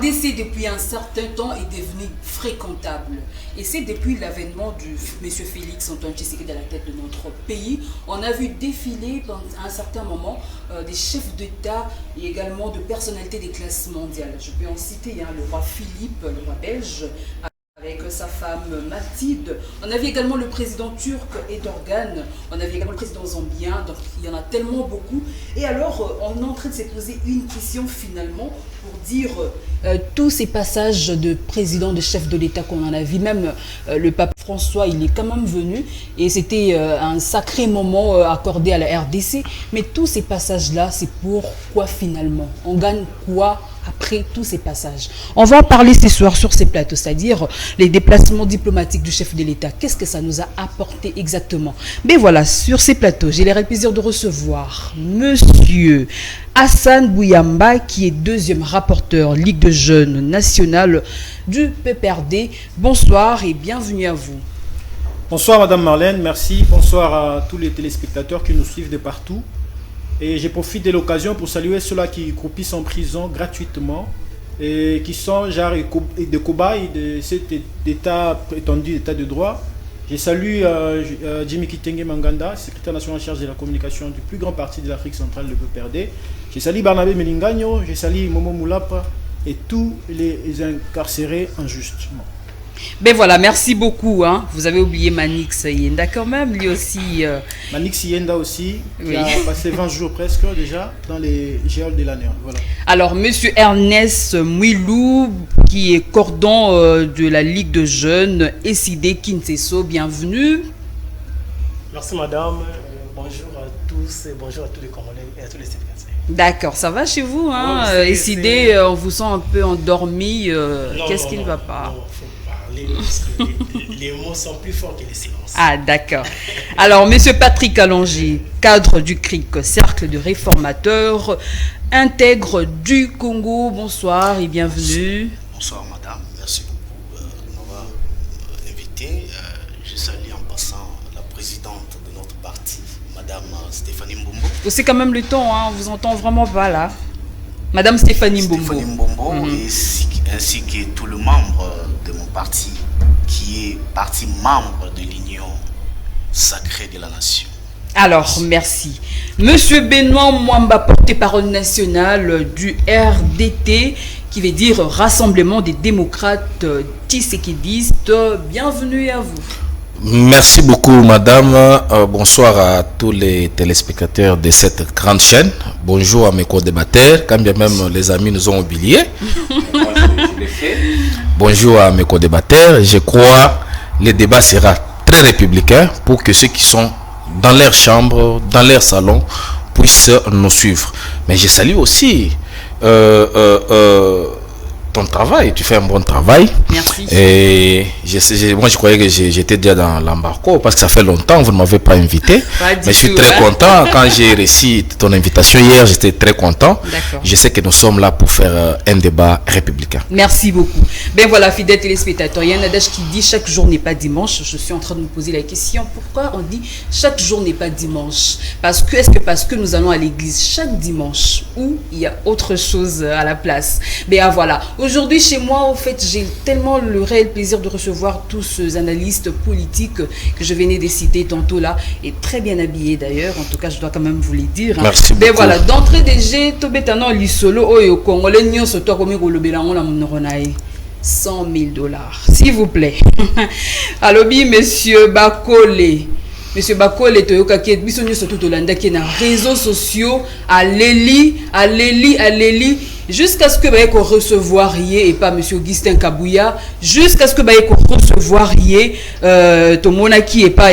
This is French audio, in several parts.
RDC, depuis un certain temps, est devenu fréquentable. Et c'est depuis l'avènement du M. Félix Antoine Tshisekedi à la tête de notre pays. On a vu défiler pendant un certain moment des chefs d'État et également de personnalités des classes mondiales. Je peux en citer le roi Philippe, le roi belge, avec sa femme Mathilde. On avait également le président turc Erdogan, on avait également le président zambien, donc il y en a tellement beaucoup. Et alors, on est en train de se poser une question finalement pour dire tous ces passages de président, de chef de l'État qu'on en a vu, même le pape François, il est quand même venu et c'était un sacré moment accordé à la RDC. Mais tous ces passages-là, c'est pour quoi finalement? On gagne quoi après tous ces passages? On va en parler ce soir sur ces plateaux, c'est-à-dire les déplacements diplomatiques du chef de l'État. Qu'est-ce que ça nous a apporté exactement? Mais voilà, sur ces plateaux, j'ai le plaisir de recevoir Monsieur Hassan Bouyamba, qui est deuxième rapporteur Ligue de jeunes nationale du PPRD. Bonsoir et bienvenue à vous. Bonsoir Madame Marlène, merci. Bonsoir à tous les téléspectateurs qui nous suivent de partout. Et je profite de l'occasion pour saluer ceux-là qui croupissent en prison gratuitement et qui sont genre de cobayes de cet état prétendu d'état de droit. Je salue Jimmy Kitenge Manganda, secrétaire national en charge de la communication du plus grand parti de l'Afrique centrale, le PPRD. Je salue Barnabé Melingagno, je salue Momo Moulapa et tous les incarcérés injustement. Ben voilà, merci beaucoup. Vous avez oublié Manix Yenda quand même, lui aussi. Manix Yenda aussi, qui a passé 20 jours presque déjà dans les géoles de l'année. Voilà. Alors, Monsieur Ernest Mouilou, qui est cordon de la Ligue de jeunes SID Kinseso, bienvenue. Merci madame, bonjour à tous et bonjour à tous les Congolais et à tous les Sénégalais. D'accord, ça va chez vous SID, on vous sent un peu endormi, qu'est-ce qui ne va pas? Parce que les mots sont plus forts que les silences. Ah, d'accord. Alors, Monsieur Patrick Alongi, cadre du CRIC, Cercle de réformateurs, intègre du Congo. Bonsoir et bienvenue. Bonsoir, madame. Merci beaucoup de m'avoir invité. Je salue en passant la présidente de notre parti, madame Stéphanie Mbombo. C'est quand même le temps, on vous entend vraiment pas là. Madame Stéphanie Mbombo. Stéphanie Mbombo, ainsi que tout le membre de mon parti, qui est parti membre de l'Union sacrée de la nation. Alors, merci. Monsieur Benoît Mwamba, porte-parole national du RDT, qui veut dire Rassemblement des démocrates tshisekidistes. Bienvenue à vous. Merci beaucoup, madame. Bonsoir à tous les téléspectateurs de cette grande chaîne. Bonjour à mes co-débatteurs, quand bien même les amis nous ont oubliés. Bonjour à mes co-débatteurs. Je crois que le débat sera très républicain pour que ceux qui sont dans leur chambre, dans leur salon, puissent nous suivre. Mais je salue aussi ton travail, tu fais un bon travail. Merci. Et moi je croyais que j'étais déjà dans l'embargo parce que ça fait longtemps, vous ne m'avez pas invité. Mais je suis très content. Quand j'ai reçu ton invitation hier, j'étais très content. Je sais que nous sommes là pour faire un débat républicain. Merci beaucoup. Ben voilà, fidèles téléspectateurs, il y a un adage qui dit chaque jour n'est pas dimanche. Je suis en train de me poser la question, pourquoi on dit chaque jour n'est pas dimanche? Parce que nous allons à l'église chaque dimanche ou il y a autre chose à la place? Ben voilà. Aujourd'hui, chez moi, en fait, j'ai tellement le réel plaisir de recevoir tous ces analystes politiques que je venais de citer tantôt là, et très bien habillés d'ailleurs. En tout cas, je dois quand même vous les dire. Merci beaucoup. Ben voilà, d'entrée des jets, Tobetano Lisolo, Oyo Congolais, Nyon Soto, comme Golobelango, la Monoronai. $100,000, s'il vous plaît. Alobi, monsieur Bakole. Monsieur Bakole, Toyoka, qui est bisogné surtout de l'Anda, qui est dans les réseaux sociaux, à Léli, jusqu'à ce que vous recevoir et pas monsieur Augustin Kabouya, jusqu'à ce que vous recevoir tout le monde qui est pas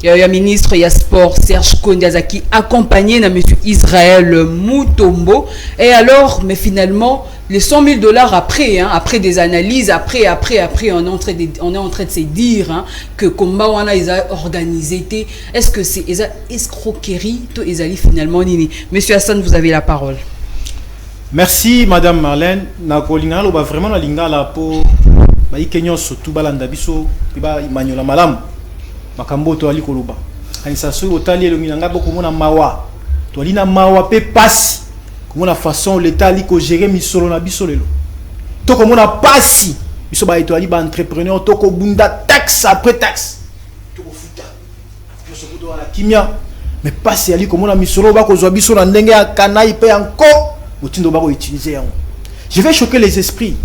il y a ministre, il y a sport, Serge Kondiazaki, accompagné de monsieur Israël Moutombo. Et alors, mais finalement, les $100,000 après, après des analyses, après, on est en train de se dire que combat on a organisé. Est-ce que c'est escroquerie, tout ezali finalement nini? Monsieur Hassan, vous avez la parole. Merci Madame Marlène. Na kolinga lo ba vraiment na linga la po ba ikenyo surtout balanda biso ba manyola malam makambo to ali koloba. Kanisa so otali elongi nga boko mona mawa. To ali na mawa pe passe. Comment la façon l'état ali ko gérer misolo na biso lelo. Toko mona passi. Ils sont entrepreneurs. Toko bunda taxe après taxe. Toko futa. Je suis pour la kimia. Mais passi ali comme on a mis solo bako zoabiso na ndenge ya kanaï pe encore. Otindo bako utiliser. Je vais choquer les esprits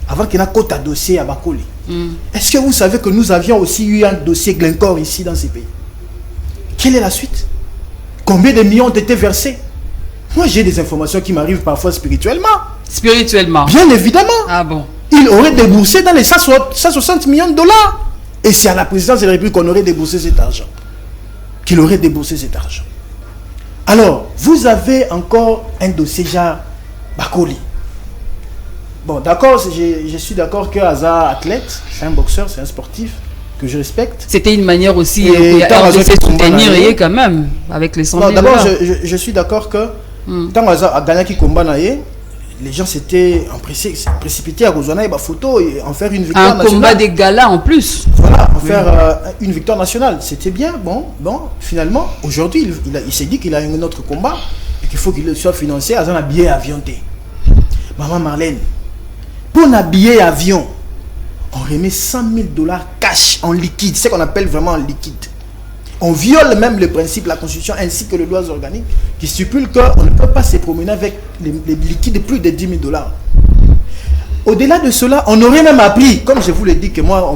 avant qu'il y ait un quota dossier à Bakoli. Est-ce que vous savez que nous avions aussi eu un dossier Glencore ici dans ces pays? Quelle est la suite? Combien de millions ont été versés? Moi, j'ai des informations qui m'arrivent parfois spirituellement. Spirituellement? Bien évidemment. Ah bon? Il aurait déboursé dans les 160 millions de dollars. Et c'est à la présidence de la République qu'on aurait déboursé cet argent. Qu'il aurait déboursé cet argent. Alors, vous avez encore un dossier genre Bakoli. Bon, d'accord, je suis d'accord que Hazard athlète, c'est un boxeur, c'est un sportif que je respecte. C'était une manière aussi de se soutenir quand même avec les 100 000 d'abord, je suis d'accord que tant Hazard a gagné qui combat, les gens s'étaient précipités à rejoindre la photo et en faire une victoire nationale. Un combat des galas en plus. Voilà, en faire une victoire nationale. C'était bien, bon, finalement, aujourd'hui, il s'est dit qu'il a un autre combat et qu'il faut qu'il soit financé à un billet avion. Maman Marlène, pour un billet avion, on remet 100 000 dollars cash en liquide, c'est ce qu'on appelle vraiment en liquide. On viole même le principe de la Constitution ainsi que les lois organiques qui stipulent qu'on ne peut pas se promener avec les liquides de plus de 10 000 dollars. Au-delà de cela, on aurait même appris, comme je vous l'ai dit, que moi,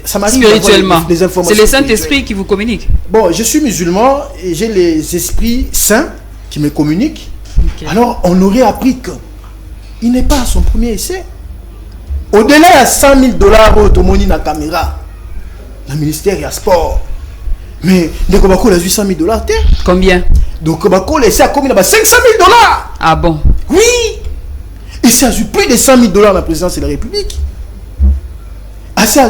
ça m'arrive spirituellement. Des informations. C'est le Saint-Esprit qui vous communique. Bon, je suis musulman et j'ai les esprits saints qui me communiquent. Okay. Alors, on aurait appris qu'il n'est pas à son premier essai. Au-delà de 100 000 dollars automoni na caméra, le ministère y a sport. Mais de Kobako a 800 000 dollars. Combien? Donc Kobako laissé à combien? 500 000 dollars. Ah bon? Oui. Et ça a eu plus de 100 000 dollars la présidence de la République. À ça,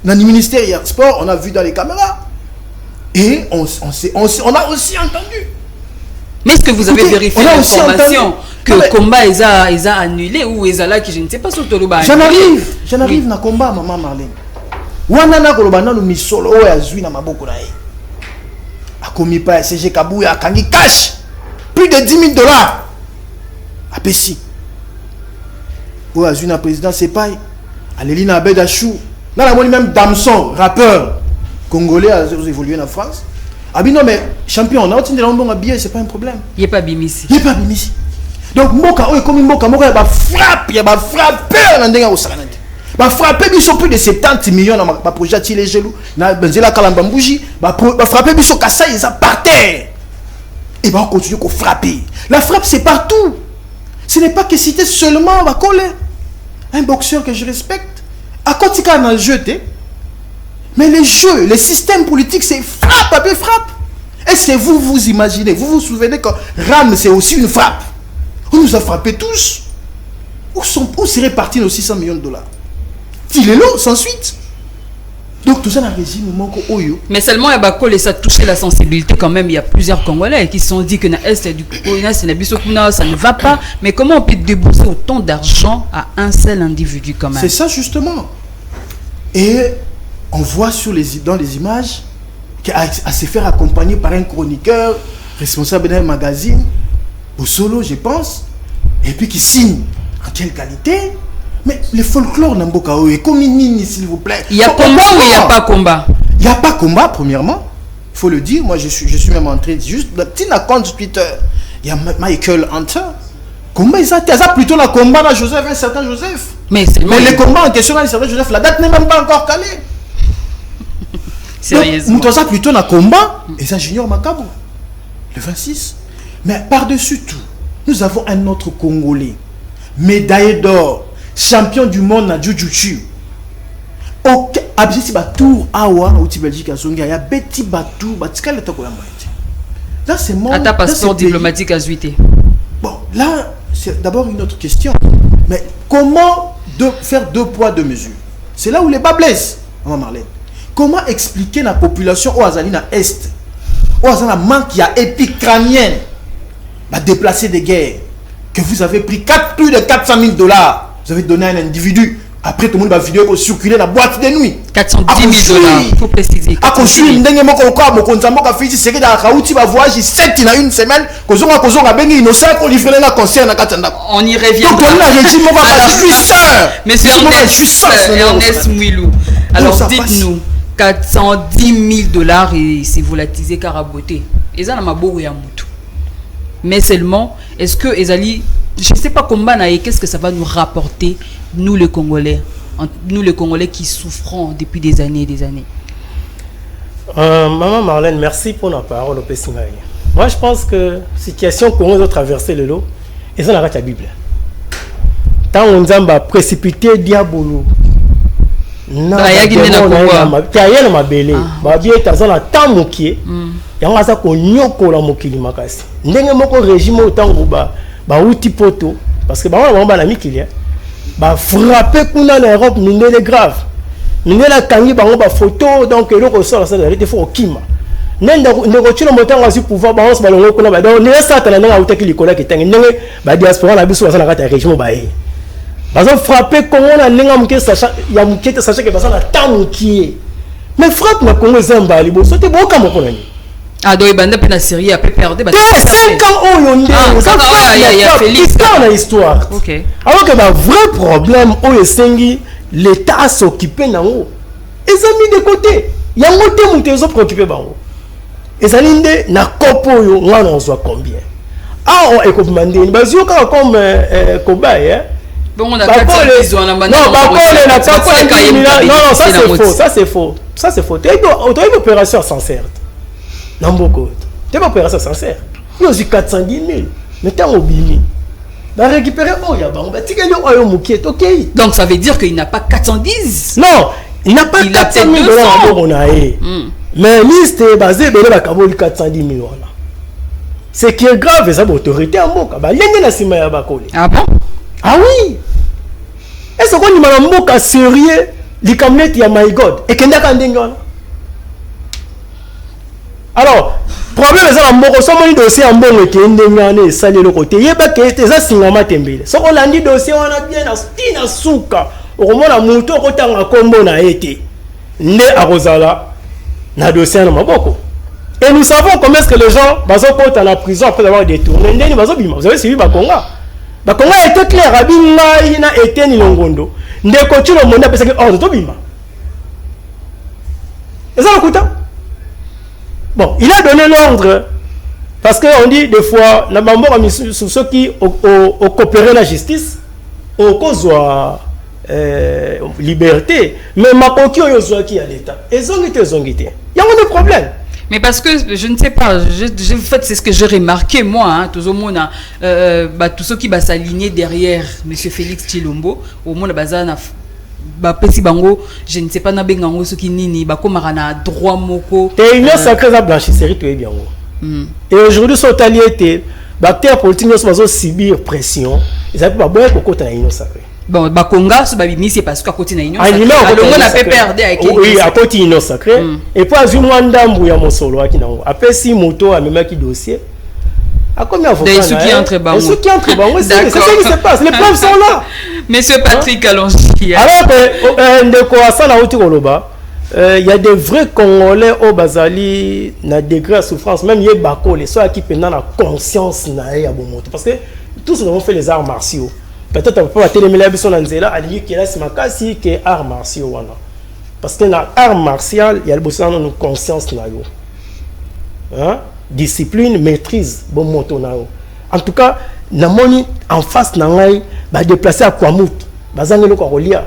dans le ministère y a sport, on a vu dans les caméras. Et on a aussi entendu. Mais est-ce que vous avez vérifié l'information que le combat est annulé ou est là qui je ne sais pas sur Toluba? J'en arrive dans le combat, maman Marlène. Wanana kolobana no misolo o yazui na maboko na ye. Akomi pa CG Kabuya akangi cash plus de 10 000 dollars. Apesi. O yazui na président Sepay, Alelina Abedachou, na la moni même Damson, rappeur congolais a évolué en France. Abi non mais champion, on a obtenu de l'embon habillé, c'est pas un problème. Il est pas bimisi. Il est pas bimisi. Donc Moka o comme Moka il va frapper, il va frapper na ndenga o sakanande. Va frapper biso plus de 70 millions dans ma projet les genoux na benzela kalambambuji va frapper biso kasa ils par terre et va continuer à frapper. La frappe c'est partout. Ce n'est pas que citer seulement va coller un boxeur que je respecte à Kotika dans le jeu mais les jeux, les systèmes politiques c'est frappe après frappe. Est-ce que vous imaginez, vous vous souvenez que Ram c'est aussi une frappe? On nous a frappé tous. Où seraient partis nos 600 millions de dollars? Il est long, sans suite. Donc tout ça dans le régime manque Oyo. Mais seulement Yabako ça a touché la sensibilité quand même. Il y a plusieurs Congolais qui se sont dit que ça ne va pas. Mais comment on peut débourser autant d'argent à un seul individu quand même? C'est ça justement. Et on voit dans les images qu'à se faire accompagner par un chroniqueur responsable d'un magazine au solo je pense, et puis qui signe en quelle qualité? Mais le folklore Namboka est comme Nini, s'il vous plaît. Il y a combat ou il n'y a pas combat? Il n'y a pas combat, premièrement. Il faut le dire. Moi, je suis même entré juste dans le compte Twitter. Il y a Michael Hunter. Combat, ils ont plutôt le combat dans Joseph, un certain Joseph. Mais le combat en question, un certain Joseph, la date n'est même pas encore calée. Sérieusement. Nous avons plutôt le combat, et ça, Junior Makabo, le 26. Mais par-dessus tout, nous avons un autre Congolais, médaillé d'or, champion du monde na Jiu-Jitsu. Ok, abisi batour awa na uti Belgique à Zonga, ya beti batour batika le toko ya moitié. Là c'est mon ta passeport diplomatique à Zuité. Bon, là c'est d'abord une autre question. Mais comment faire 2 poids 2 mesures? C'est là où les bas blessent, maman Marlène. Comment expliquer la population au Azali na Est, au Azali na manque il y a épique crânienne, va déplacer des guerres, que vous avez pris plus de 400 000 dollars. Vous avez donné à un individu Après, tout le monde va vidéo pour circuler dans la boîte de nuit. 410 000 $, il faut préciser. A construit ndenge moko kwa mokonzambo ka fiti c'est que dans Kauti va voyage 7 dans une semaine kozonga bengi innocent ko livrer na concert na katanda. On y revient. Donc on a régime moko ba puissant. Monsieur Ernest Mwilou. Alors dites-nous 410 000 $ et c'est volatilisé caraboté. Eza na maboko ya mutu. Mais seulement est-ce que ezali je ne sais pas combien qu'est-ce que ça va nous rapporter nous les Congolais qui souffrons depuis des années et des années. Maman Marlène, merci pour la parole au Pessingaï. Moi, je pense que la situation qu'on a traversé le lot, et ça, on a la Bible. Tant on a précipité diabolo. Non, il y a des gens qui ont été moqués. Il y a des gens qui ont été moqués. Il y a des régime autant que poto parce que frapper kuna na Europe minele grave minela kangi bango ba photo donc le ressort ça il faut kima nenda ndeko chilo motango asi pouvoir ba on balongo kuna ba donc ne ça tana nga utaki likola kitangi ndenge ba diaspora na biso basana kata régime ba e bazo frapper Congo na ndenge muke sacha ya muke sacha ke basana tamuki mais frappe na Congo zamba libo sote boka mokona ni ah donc il bande na Syrie après perdre 5 ans au yonde ça il y a Félix dans l'histoire. OK. Alors que le vrai problème au Sengi l'état s'occuper nango. Ils ont mis de côté. Il y a un côté où ils sont préoccupés bango. Et ça linde na kopo yo ngana on soit combien. Ah on est comme mandé bazio comme cobaye hein. Bon on a 400 on a mandé. Non, ça c'est faux. Ça c'est faux. Tu as une opération sincère. Namboko. Tu pas opération sincère. Il y a 410 000. Mais tu as oublié. Va récupérer donc ça veut dire qu'il n'a pas 410. Non, il n'a pas 400 000 $. Mais liste est basée sur la 410 000 $. Ce qui est grave, c'est l'autorité en Moka. Ah bon? Ah oui. Est-ce qu'on a un Moka sérieux? Les camionnettes, il y a My God. Et qu'il y a un alors, problème c'est que mboko so moni dossier en bongo ke ndengane sali le côté yeba ke eza singama tembele so ko landi dossier wana bien na stina suka okomona muto okotanga kombo na été nde akozala na dossier na maboko et nous savons comment est-ce que les gens bazo kota na prison après avoir détourné ndeni bazo bima vous avez suivi bakonga était clair abinga ina été ni longondo ndeko tshilo monde apesa ke ordre to bima eza lokuta. Bon, il a donné l'ordre parce qu'on dit des fois, la maman a mis sur ceux qui ont coopéré la justice, ont cause liberté, mais ma coquille qui à l'État. Ils ont été. Il y a un problème. Mais parce que je ne sais pas, en fait c'est ce que j'ai remarqué moi, hein, tout le monde, tous ceux qui s'aligner derrière M. Félix Tshilombo, au monde bazana. Petit bango, je ne sais pas nabengango ce qui nini bakoma na droit moko et une sacrée la blanchisserie tout est bien. Et aujourd'hui son taliété bactère politique nous sommes subir pression ils avaient pas bon pour côté une sacrée bon bakonga ce babimi c'est parce qu'à côté na union sacrée le monde a fait perdre avec oui à côté une sacrée et puis à une wandambu ya mosolo akina après si moto a même qui dossier à combien faut ceux qui entrent bango ceux qui entrent bango c'est ce qui se passe les preuves sont là. Monsieur Patrick Alongi. Alors que il y a des vrais Congolais au Bazali na degré de souffrance même il y a bakole ceux qui pendant la conscience na ya bomoto parce que tous nous avons fait les arts martiaux peut-être on peut pas téléméler biso na nzela ali qui là c'est makasi que arts martiaux wana parce que dans art martial il y a le besoin de conscience na yo hein discipline maîtrise bomoto na yo en tout cas na moni en face na ngai ba déplacer à Kwamut bazangelo ko kolia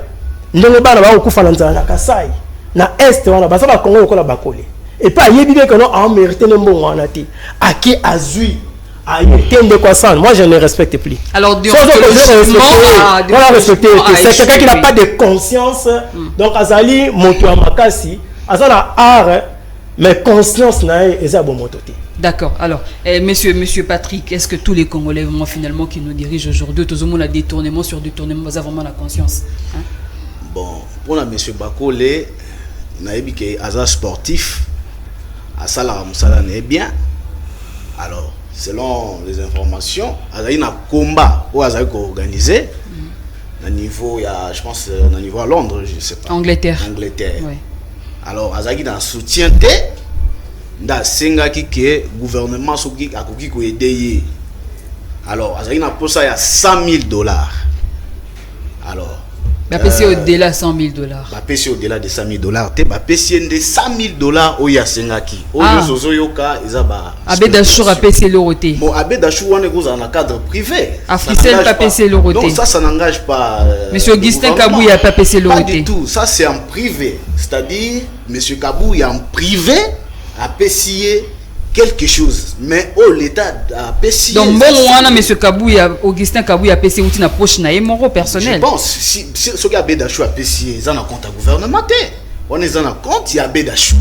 ndenge bana ba okufa na nzala na Kasai na est wana baza ba Congo ko la bakole et pas yebi que non en mérité mbongo wana ti aki azui ayetende kwa sana moi je ne respecte plus alors voilà respecter c'est quelqu'un qui n'a pas de conscience donc azali moto ya makasi azana art mais conscience na eza bon moto ti. D'accord. Alors, monsieur Patrick, est-ce que tous les Congolais finalement qui nous dirigent aujourd'hui, tout le monde a détournement sur détournement, vous avez vraiment la conscience hein? Bon, pour monsieur Bakole, naïbi que hasard sportif, à Salah Moussala n'est bien. Alors, selon les informations, il y a un combat où il a organisé. niveau, je pense, au niveau à Londres, je ne sais pas. Angleterre. Oui. Alors, Azaki dans soutien, dans Sengaki qui est gouvernement a aidé. Alors, Azaki n'a pas ça, il y a $100,000. Alors, PC au-delà de $100,000. PC au-delà de $100,000. PC de $100,000 au Yasengaki. Au Yozoyoka, Izaba. Abedachour a PC l'oroté. Bon, Abedachour, on est dans un cadre privé. Africell pas PC l'oroté. Non, ça n'engage pas. Monsieur Augustin Kabou, il n'y a pas PC l'oroté. Pas du tout. Ça, c'est en privé. C'est-à-dire, Monsieur Kabou, il est en privé à PC quelque chose, mais l'État a PC. Donc bon, monsieur Kabou, Augustin Kabou a PC outil n'approche naïe mon personnel. Je pense si ce gars Bédachou a PC, ils en ont compte à gouvernement. On est en compte, il y a Bédachou.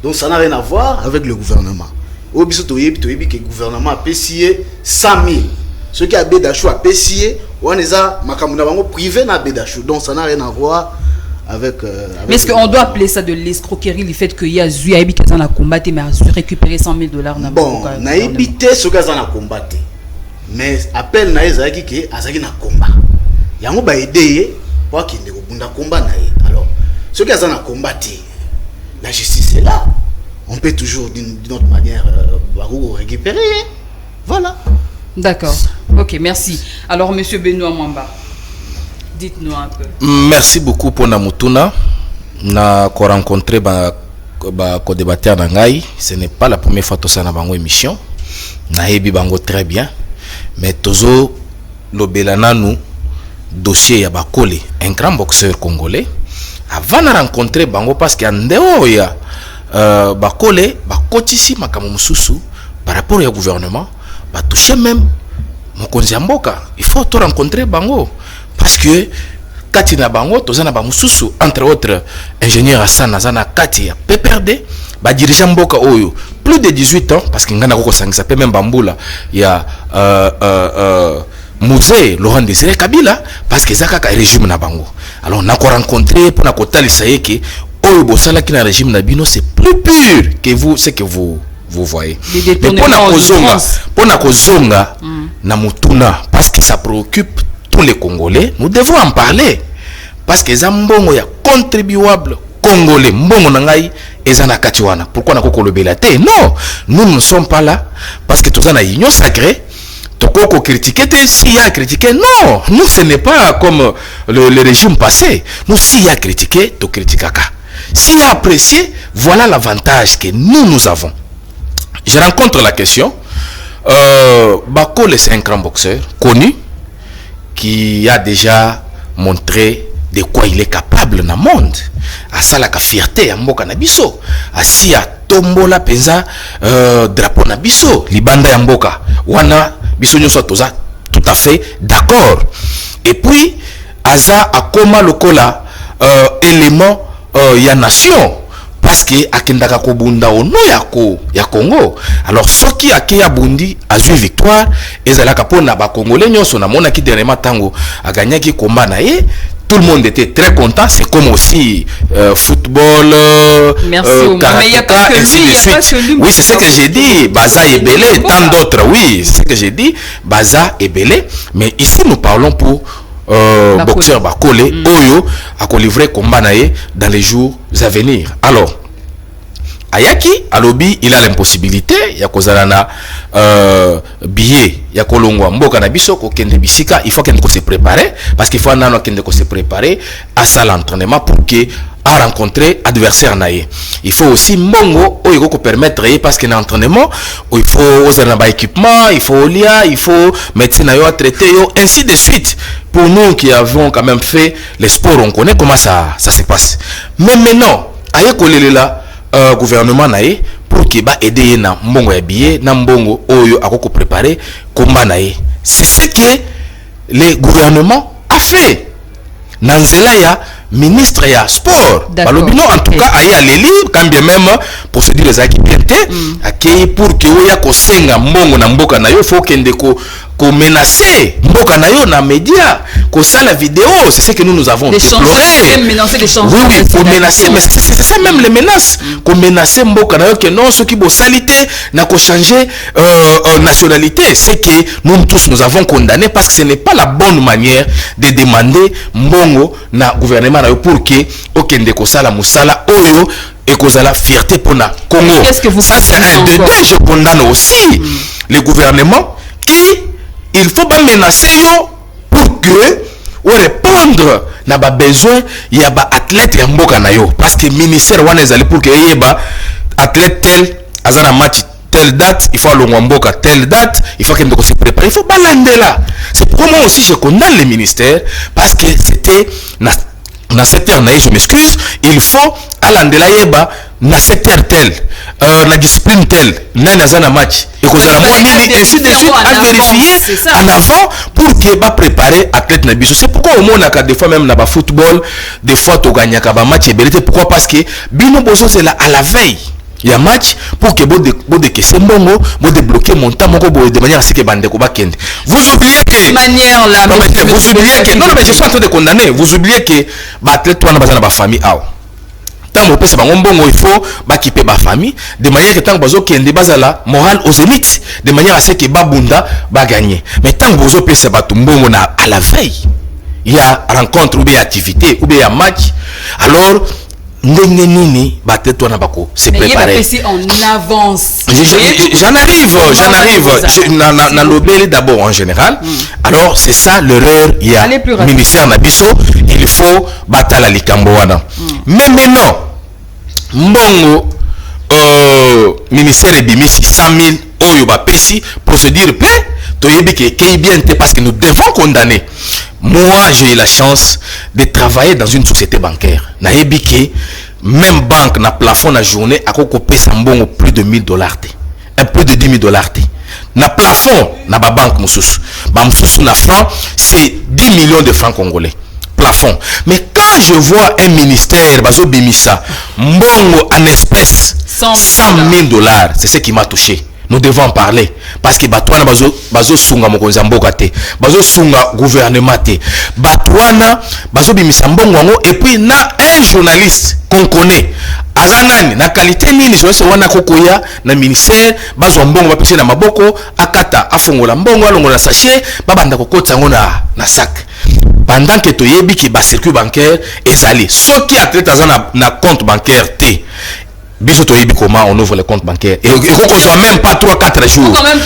Donc ça n'a rien à voir avec le gouvernement. Au biso toyebi que le gouvernement a PC 100,000. Ce qui a Bédachou a PC, on est à makamuna bango privé na Bédachou. Donc ça n'a rien à voir avec. Mais est-ce qu'on doit appeler ça de l'escroquerie, le fait qu'il y a Zui Aïbi qui a combattu, mais a récupéré $100,000? Bon, na évité ce gars a combattu. Mais appel na ezaki que azaki na combat. Yango ba aider pour qu'il ne bunda combat na. Alors, ce gars a combattu. La justice est là. On peut toujours d'une autre manière récupérer. Voilà. D'accord. OK, merci. Alors monsieur Benoît Mwamba, dites-nous un peu. Merci beaucoup pour Namutuna. Na ko rencontré ko débatteur nangai, ce n'est pas la première fois que ça na bango émission. Na yebi bango très bien, mais tozo lobelana nous dossier ya Bakole, un grand boxeur congolais. Avant de rencontrer bango parce qu'il y a ndeo ya Bakole bakotisi makambo mususu par rapport au gouvernement, ba toucher même mokonzi mboka. Il faut to rencontrer bango parce que Katina bango tozana ba mususu entre autres ingénieur Hassan Nazana Kati ya PPRD ba dirigeant mboka oyo plus de 18 ans parce que ngana ko sangisa pe même bambula ya musée Laurent Désiré Kabila parce que zaka ka régime na bango. Alors on a rencontré pour na kotalisa yeke oyo bosala ki na régime na bino c'est plus pur que vous ce que vous voyez. Mais pour na kozonga na mutuna parce que ça préoccupe tous les Congolais, nous devons en parler parce que zambongo ya contribuable congolais mbongo nangai ezana katiwana. Pourquoi na kokolobelate? Non, nous ne sommes pas là parce que tous en a union sacrée. Toko critiquer s'il y a critiqué, non, nous ce n'est pas comme le régime passé. Nous s'il y a critiqué, to critiquaka. S'il y a apprécié, voilà l'avantage que nous avons. Je rencontre la question. Bakole c'est un grand boxeur connu qui a déjà montré de quoi il est capable dans le monde. À ça la fierté à mboka na biso. Asi a tombola penza drapeau na biso libanda ya mboka. Wana biso nyoso toza tout à fait d'accord. Et puis aza akoma lokola élément ya nation parce que akendaka ko bunda ono ya Congo. Alors soki akeya bundi azui victoire ezalaka pona ba congolais nyoso na mona ki dernièrement tango a gagné ki combat na ye. Tout le monde était très content. C'est comme aussi football, karatéka, ainsi de suite. Oui, c'est ce que j'ai dit. Baza et Belé, tant d'autres. Oui, c'est ce que j'ai dit. Baza et Belé. Mais ici, nous parlons pour boxeur Bakole, Oyo, à livrer combat dans les jours à venir. Alors, Ayaki, Alobi, il a l'impossibilité, Yakozalana, billet, Yakolongwa, Mboka Nabiso, Kende Bisika, il faut qu'il se prépare, parce qu'il faut un an qu'il se prépare à ça l'entraînement pour qu'il a rencontré adversaire naïe. Il faut aussi Mbongo, il faut permettre, parce qu'il y a un entraînement, il faut un équipement, il faut Olia, il faut médecine à traiter, ainsi de suite. Pour nous qui avons quand même fait les sports, on connaît comment ça se passe. Mais maintenant, Ayakolele là, gouvernement nae pour qu'il va aider na mbongo ya billet na mbongo oyo akoko préparer combat nae. C'est ce que le gouvernement a fait. Nanzela ya ministre ya sport. Balobino en tout cas aya leli quand bien même procédure za ki bienté akei pour que oya ko senga mbongo na mboka na yo faut kende ko qu'on menaçait mboka na yo na média, qu'on ça la vidéo, c'est ce que nous avons déploré. Oui, qu'on menaçait, mais c'est ça même les menaces, qu'on menaçait mboka na yo que non, ceux qui vont salité n'a qu'à changer nationalité, c'est que nous tous nous avons condamné parce que ce n'est pas la bonne manière de demander mbongo na gouvernement na yo pour que okende ko sala musala oyo et cause la fierté pour la Congo. Qu'est-ce que vous ça c'est un de deux, je condamne aussi le gouvernement qui il faut pas menacer yo pour que ou répondre na ba besoin ya ba athlète ya mboka na yo parce que ministère wana ezali pour que yeba athlète tel azana match telle date il faut aller mboka telle date il faut qu'il se prépare, il faut pas l'ender là. C'est pourquoi moi aussi je condamne le ministère parce que c'était dans secteur naïe, je m'excuse, il faut aller là yeba na secteur tel na discipline tel na nazana match et cause la nini ainsi de suite à vérifier en avant pour qu'il va préparer athlète na biso. C'est pourquoi au monde a des fois même na ba football des fois to gagner ka ba match et belité. Pourquoi? Parce que bino bozo c'est là à la veille il y a match pour que vous décaissez mbongo, vous débloquez mon temps de manière à ce que bandeko ba kende. Vous oubliez que manière là vous oubliez que non mais je suis pas en train de condamner. Vous oubliez que ba athlète toi na bazana ba famille ah. Tant que pesa bango mbongo il faut ba kiper ba famille de manière que tant bazo kende bazala morale aux élites de manière à ce que ba bunda ba gagner. Mais tant que bazo pesa ba mbongo na à la veille il y a rencontre ou bien activité ou bien match alors nini battre toi na bako c'est préparé en avance. J'en arrive na lobeli d'abord en général. Alors c'est ça l'erreur il y a ministère na biso il faut battre la likambo wana. Mais maintenant mbongo ministère ebimisi 100 000 oyo ba pesi procédure plein to yebi que bien parce que nous devons condamner. Moi, j'ai eu la chance de travailler dans une société bancaire. Na ebike, même banque na plafond na journée à kokopé sambongo plus de $1000. Un peu de $10,000. Na plafond na ba banque mususu. Ba mususu na franc, c'est 10 millions de francs congolais. Plafond. Mais quand je vois un ministère bazo bimisa mbongo en espèces $100,000, c'est ce qui m'a touché. Nous devons en parler parce que batouana bazo sunga mokonza mboka te bazo sunga gouvernement te batouana bazo bimisa mbongo ngo et puis na un journaliste qu'on connaît azanani na qualité nini je sais wana kokoya na ministère bazo mbongo bapesi na maboko akata afongola mbongo alongola sachet babanda kokota ngo na sac pendant que toyebi ki ba circuit bancaire ezali soki athlète azana na compte bancaire te biso toyebi comment on ouvre les comptes bancaires et qu'on même pas 3-4 jours quand même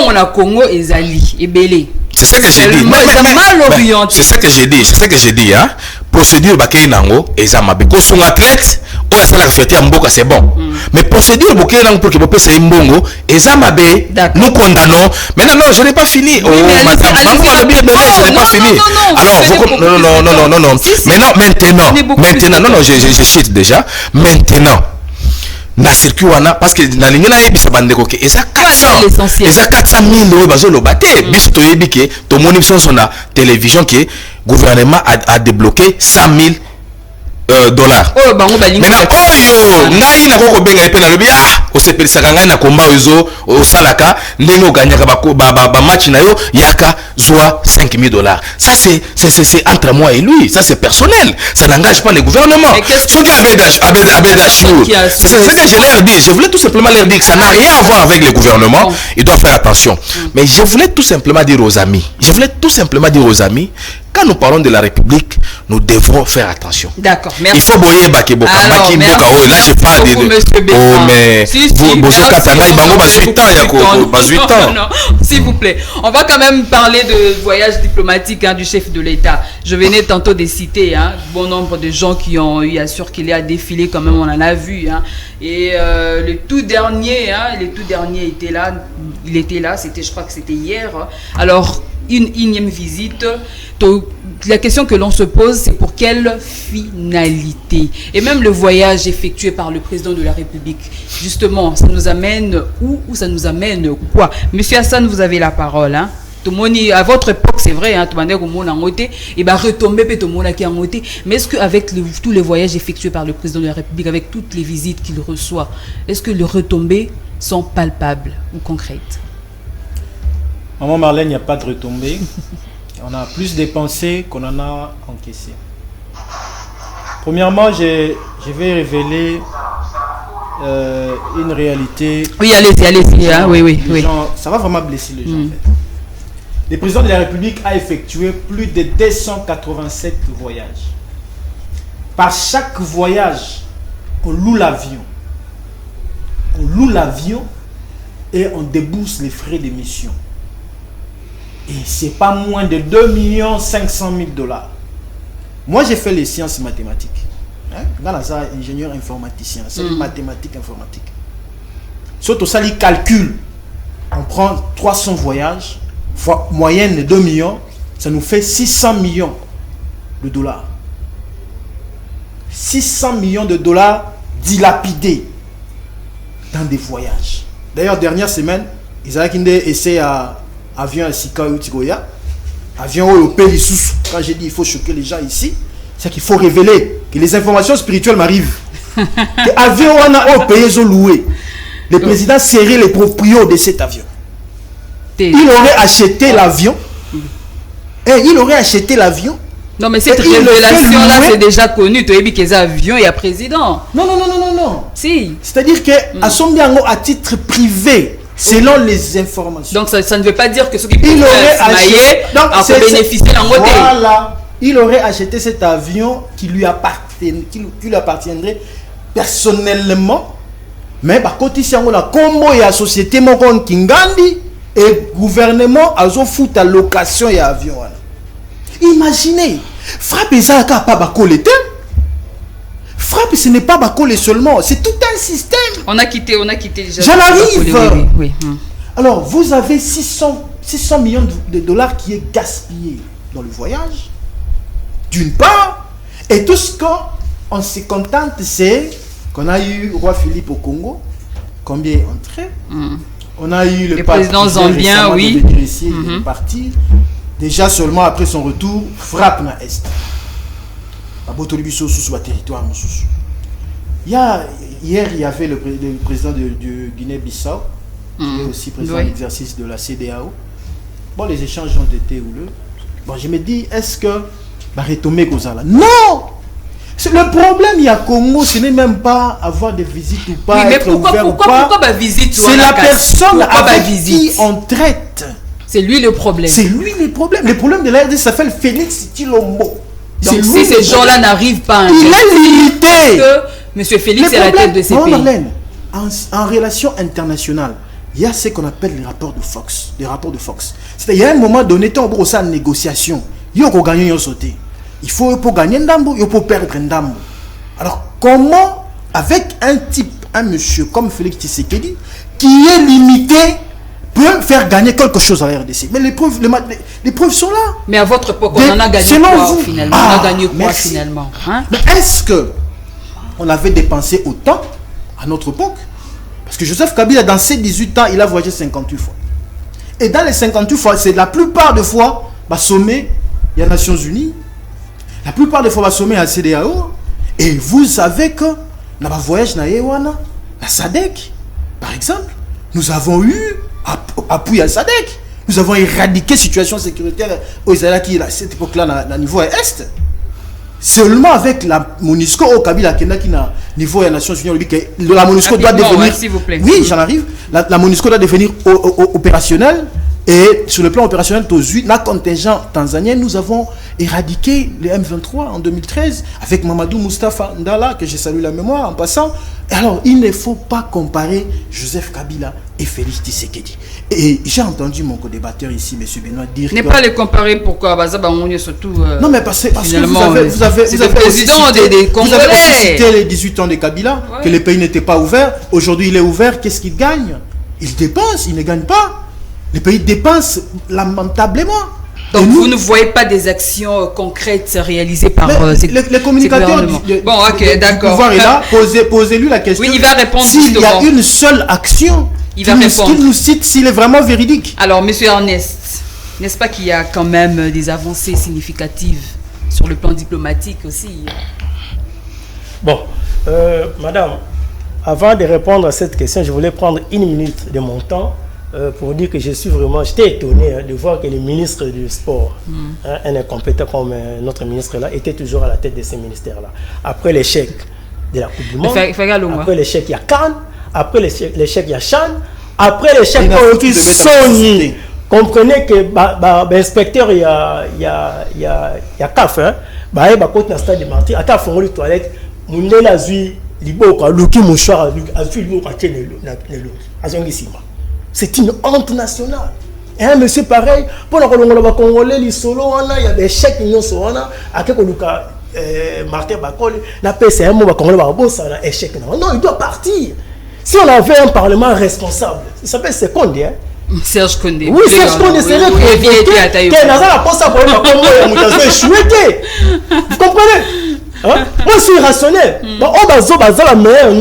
on a Congo ezali ebele. C'est ce que j'ai dit. C'est ce que j'ai dit hein. Procédure bakei nango ezama beko son athlète ou ça la fête mboka c'est bon. Mais procédure bakei nango pour que bopé c'est mbongo ezama be nous condamnons. Mais non je n'ai pas fini. Oh madame, je n'ai pas fini. Alors vous non. Maintenant non je cite déjà. Maintenant na circuit wana parce que na lingina yebisa bandeko ke eza 400 000 bazo lo baté biso to yebi ke to moni biso na télévision ke gouvernement a débloqué $100,000. Maintenant oyo ngai na koko benga epe na lobi o sepelisaka ngai na komba ozo o salaka ndenge o ganyaka ba match na yo yaka zwa $5,000. Ça c'est entre moi et lui, ça c'est personnel, ça n'engage pas le gouvernement. Ce qui c'est ce que je leur dis, je voulais tout simplement leur dire que ça n'a rien à voir avec le gouvernement, ils doivent faire attention. Mais je voulais tout simplement dire aux amis, quand nous parlons de la République, nous devrons faire attention. D'accord, merci. Il faut boyer Bakeboka. Là, je parle de. Oh, mais. S'il vous plaît. On va quand même parler de voyage diplomatique du chef de l'État. Je venais tantôt de citer bon nombre de gens qui ont eu à circuler, à défiler, quand même, on en a vu. Et le tout dernier était là. Il était là, je crois que c'était hier. Alors, une énième visite. La question que l'on se pose, c'est pour quelle finalité? Et même le voyage effectué par le président de la République, justement, ça nous amène où ça nous amène quoi? Monsieur Hassan, vous avez la parole. À votre époque, c'est vrai, tout le monde a voté, et retomber tout le monde qui a voté. Mais est-ce qu'avec tous les voyages effectués par le président de la République, avec toutes les visites qu'il reçoit, est-ce que les retombées sont palpables ou concrètes? Maman Marlène, il n'y a pas de retombée. On a plus dépensé qu'on en a encaissé. Premièrement, je vais révéler une réalité. Oui, allez-y. Hein, oui. Gens, ça va vraiment blesser les gens. En fait. Le président de la République a effectué plus de 287 voyages. Par chaque voyage, on loue l'avion. Et on débourse les frais d'émission. Et c'est pas moins de 2 500 000 $. Moi, j'ai fait les sciences mathématiques. Dans ça, ingénieur informaticien, c'est mathématiques informatique. Surtout ça, les calculs. On prend 300 voyages, fois moyenne de 2 millions, ça nous fait 600 millions de $. 600 millions de $ dilapidés dans des voyages. D'ailleurs, dernière semaine, ils avaient essayé à avion à Sika ou Tigoya, avion européen, quand j'ai dit il faut choquer les gens ici, c'est qu'il faut révéler que les informations spirituelles m'arrivent. Avion au pays ont loué. Le président serait le propriétaire de cet avion. Il aurait acheté l'avion. Non, mais cette révélation-là, c'est déjà connu. Tu as dit qu'il y a avion et un président. Non. Si. C'est-à-dire que à titre privé, selon les informations. Donc ça ne veut pas dire que ceux qui peuvent bénéficier d'un côté. Voilà. Il aurait acheté cet avion qui lui appartiendrait personnellement. Mais par contre, ici, on a combo et la société Mokon Kingandi et le gouvernement a foutu à location et avion. Imaginez, frappe et ça pas bacolé. Frappe, ce n'est pas bacolé seulement, c'est tout un système. On a quitté déjà. J'en arrive. Oui. Alors, vous avez 600 millions de $ qui est gaspillé dans le voyage, d'une part, et tout ce qu'on se contente, c'est qu'on a eu roi Philippe au Congo, combien est entré. On a eu le président zambien, oui. Ici, il est parti. Déjà seulement après son retour, frappe dans l'Est. Hier, il y avait le président de Guinée-Bissau, qui est aussi président d'exercice de la CEDEAO. Bon, les échanges ont été houleux. Bon, je me dis, est-ce que retomber Kozala? Non! Le problème, il y a Congo, ce n'est même pas avoir des visites ou pas, oui, être ouvert ou pas. Pourquoi visite? C'est la personne avec qui on traite. C'est lui le problème. C'est lui le problème. Le problème de la RDC s'appelle Félix Tshilombo. Donc si ces gens-là n'arrivent pas, il est limité. Que M. Félix est à la tête de ces pays. Marlène, en relation internationale, il y a ce qu'on appelle les rapports de Fox. C'est-à-dire, il y a un moment donné, on peut en négociation. Il faut gagner un sauté. Il faut pour gagner un dambo, il faut perdre un dambo. Alors, comment, avec un monsieur comme Félix Tshisekedi, qui est limité, peut faire gagner quelque chose à la RDC? Mais les preuves sont là. Mais à votre époque, on en a gagné quoi finalement? On a gagné quoi finalement? Mais est-ce que on avait dépensé autant à notre époque? Parce que Joseph Kabila, dans ses 18 ans, il a voyagé 58 fois. Et dans les 58 fois, c'est la plupart des fois, sommet, il y a les Nations Unies. La plupart des fois, sommet à la CEDEAO. Et vous savez que, dans le voyage, la SADC, par exemple, nous avons eu appui à SADC. Nous avons éradiqué la situation sécuritaire aux Israéliens qui, à cette époque-là, à niveau Est. Seulement avec la MONUSCO au Kabila qui na niveau des Nations Unies, la MONUSCO doit devenir. S'il vous plaît. Oui, j'en arrive. La MONUSCO doit devenir opérationnelle. Et sur le plan opérationnel, notre contingent tanzanien, nous avons éradiqué les M23 en 2013 avec Mamadou Moustapha Ndala, que je salue la mémoire en passant. Alors, il ne faut pas comparer Joseph Kabila et Félix Tshisekedi. Et j'ai entendu mon co-débatteur ici, M. Benoît, dire ne pas les comparer, pourquoi surtout, non, mais parce que vous avez cité les 18 ans de Kabila, que le pays n'était pas ouvert. Aujourd'hui, il est ouvert. Qu'est-ce qu'il gagne? Il dépense, il ne gagne pas. Les pays dépensent lamentablement. Donc vous ne voyez pas des actions concrètes réalisées par les communicateurs du pouvoir est là. Posez-lui la question. Oui, il va répondre. S'il y a une seule action, il va répondre. Qu'il nous cite s'il est vraiment véridique. Alors, monsieur Ernest, n'est-ce pas qu'il y a quand même des avancées significatives sur le plan diplomatique aussi? Bon, madame, avant de répondre à cette question, je voulais prendre une minute de mon temps pour dire que j'étais étonné de voir que le ministre du Sport, un incompétent comme notre ministre là, était toujours à la tête de ces ministères-là. Après l'échec de la Coupe du Monde, après l'échec, il y a Cannes, après l'échec, il y a Chan, après l'échec, il y a Sony. Comprenez que l'inspecteur, il y a CAF, il y a côté stade de Martyr, il y a les toilettes, il y a c'est une honte nationale. Et un monsieur pareil, pour le Congolais, il y a des chèques qui sont Martin Bakol, la PCM, non, il doit partir. Si on avait un parlement responsable, ça s'appelle Seconde, hein? Serge Condé. Oui, Serge Condé, c'est le vous comprenez? Hein? Moi, je suis rationnel. Bon, on va la meilleure.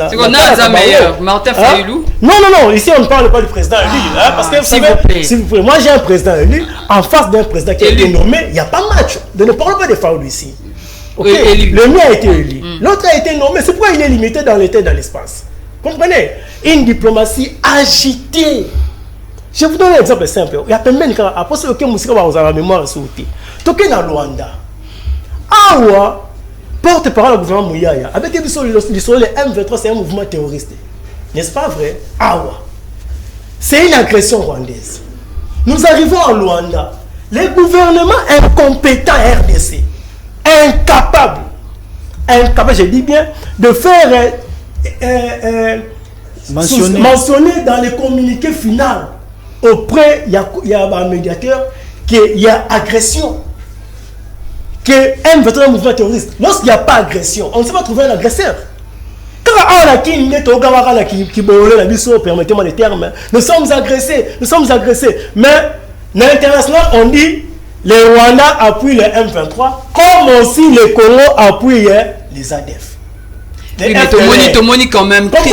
C'est qu'on a la meilleure. Martin Fayoulou. Non. Ici, on ne parle pas du président élu. Parce que, s'il vous plaît, moi, j'ai un président élu. En face d'un président qui a été nommé, il n'y a pas de match. Ne parlons pas de Fayoulou ici. Okay? Le mien a été élu. L'autre a été nommé. C'est pourquoi il est limité dans l'état et dans l'espace. Comprenez? Une diplomatie agitée. Je vous donne un exemple simple. Il y a plein de gens. Après, c'est que vous avez la mémoire sauté. Toké dans Luanda. Awa, porte-parole du gouvernement Mouyaya, avec l'histoire le M23, c'est un mouvement terroriste. N'est-ce pas vrai? Awa. C'est une agression rwandaise. Nous arrivons en Luanda. Les gouvernements incompétents RDC, incapables, je dis bien, de faire mentionner dans les communiqués finaux auprès, il y a un médiateur, qu'il y a agression. Que M23 un mouvement terroriste. Lorsqu'il n'y a pas agression, on ne sait pas trouver un agresseur. Quand on a permettez-moi les termes, nous sommes agressés. Mais dans l'international, on dit les Rwandais appuient les M23, comme aussi les Congo appuient les ADF. Oui, mais Tomoni quand même. Non, s'il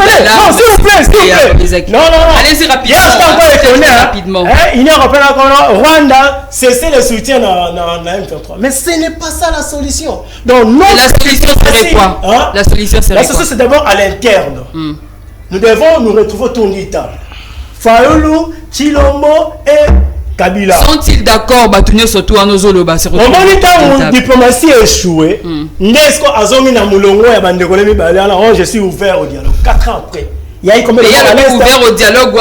vous plaît. Non. Allez-y rapidement. Union européenne, Rwanda, cessez le soutien dans M23. Mais ce n'est pas ça la solution. Donc, la solution serait quoi? La solution, c'est d'abord à l'interne. Nous devons nous retrouver autour d'une table. Fayoulou, Chilombo et Kabila. Sont-ils d'accord Batounio surtout à nos Zoloba? La diplomatie échouée. Je suis ouvert au dialogue. 4 ans après. Il y a ouvert au dialogue.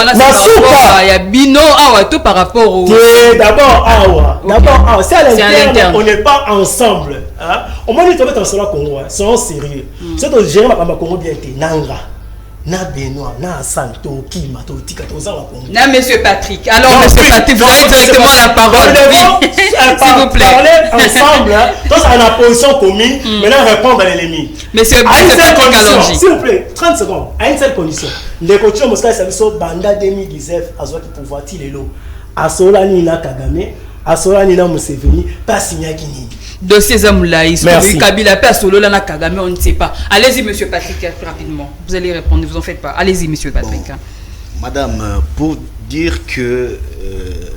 Il y a Bino tout par rapport au. D'abord, c'est à l'interne. On n'est pas ensemble. On m'a dit que tu es en Congo. Soyons sérieux. C'est que gérer ma Congo bien été. Nanga. Na Benoît, na Santo, Kima, Tika, na Monsieur Patrick. Alors, Monsieur Patrick, vous avez directement la parole. S'il vous plaît. Parler ensemble, tous à la position commune, maintenant répondre à l'ennemi. Monsieur Patrick, s'il vous plaît, 30 secondes, à une seule condition. Les coachs de Moscou, c'est Banda 2019, à ce qui pouvoir tirer l'eau. À cela, Nina Kagame, à cela, Nina Museveni, pas signé Guinée. Dossier Zamoulaï, Kabila, Solo, Lana Kagame, on ne sait pas. Allez-y, monsieur Patrick, rapidement. Vous allez répondre, ne vous en faites pas. Allez-y, monsieur Patrick. Bon, madame, pour dire que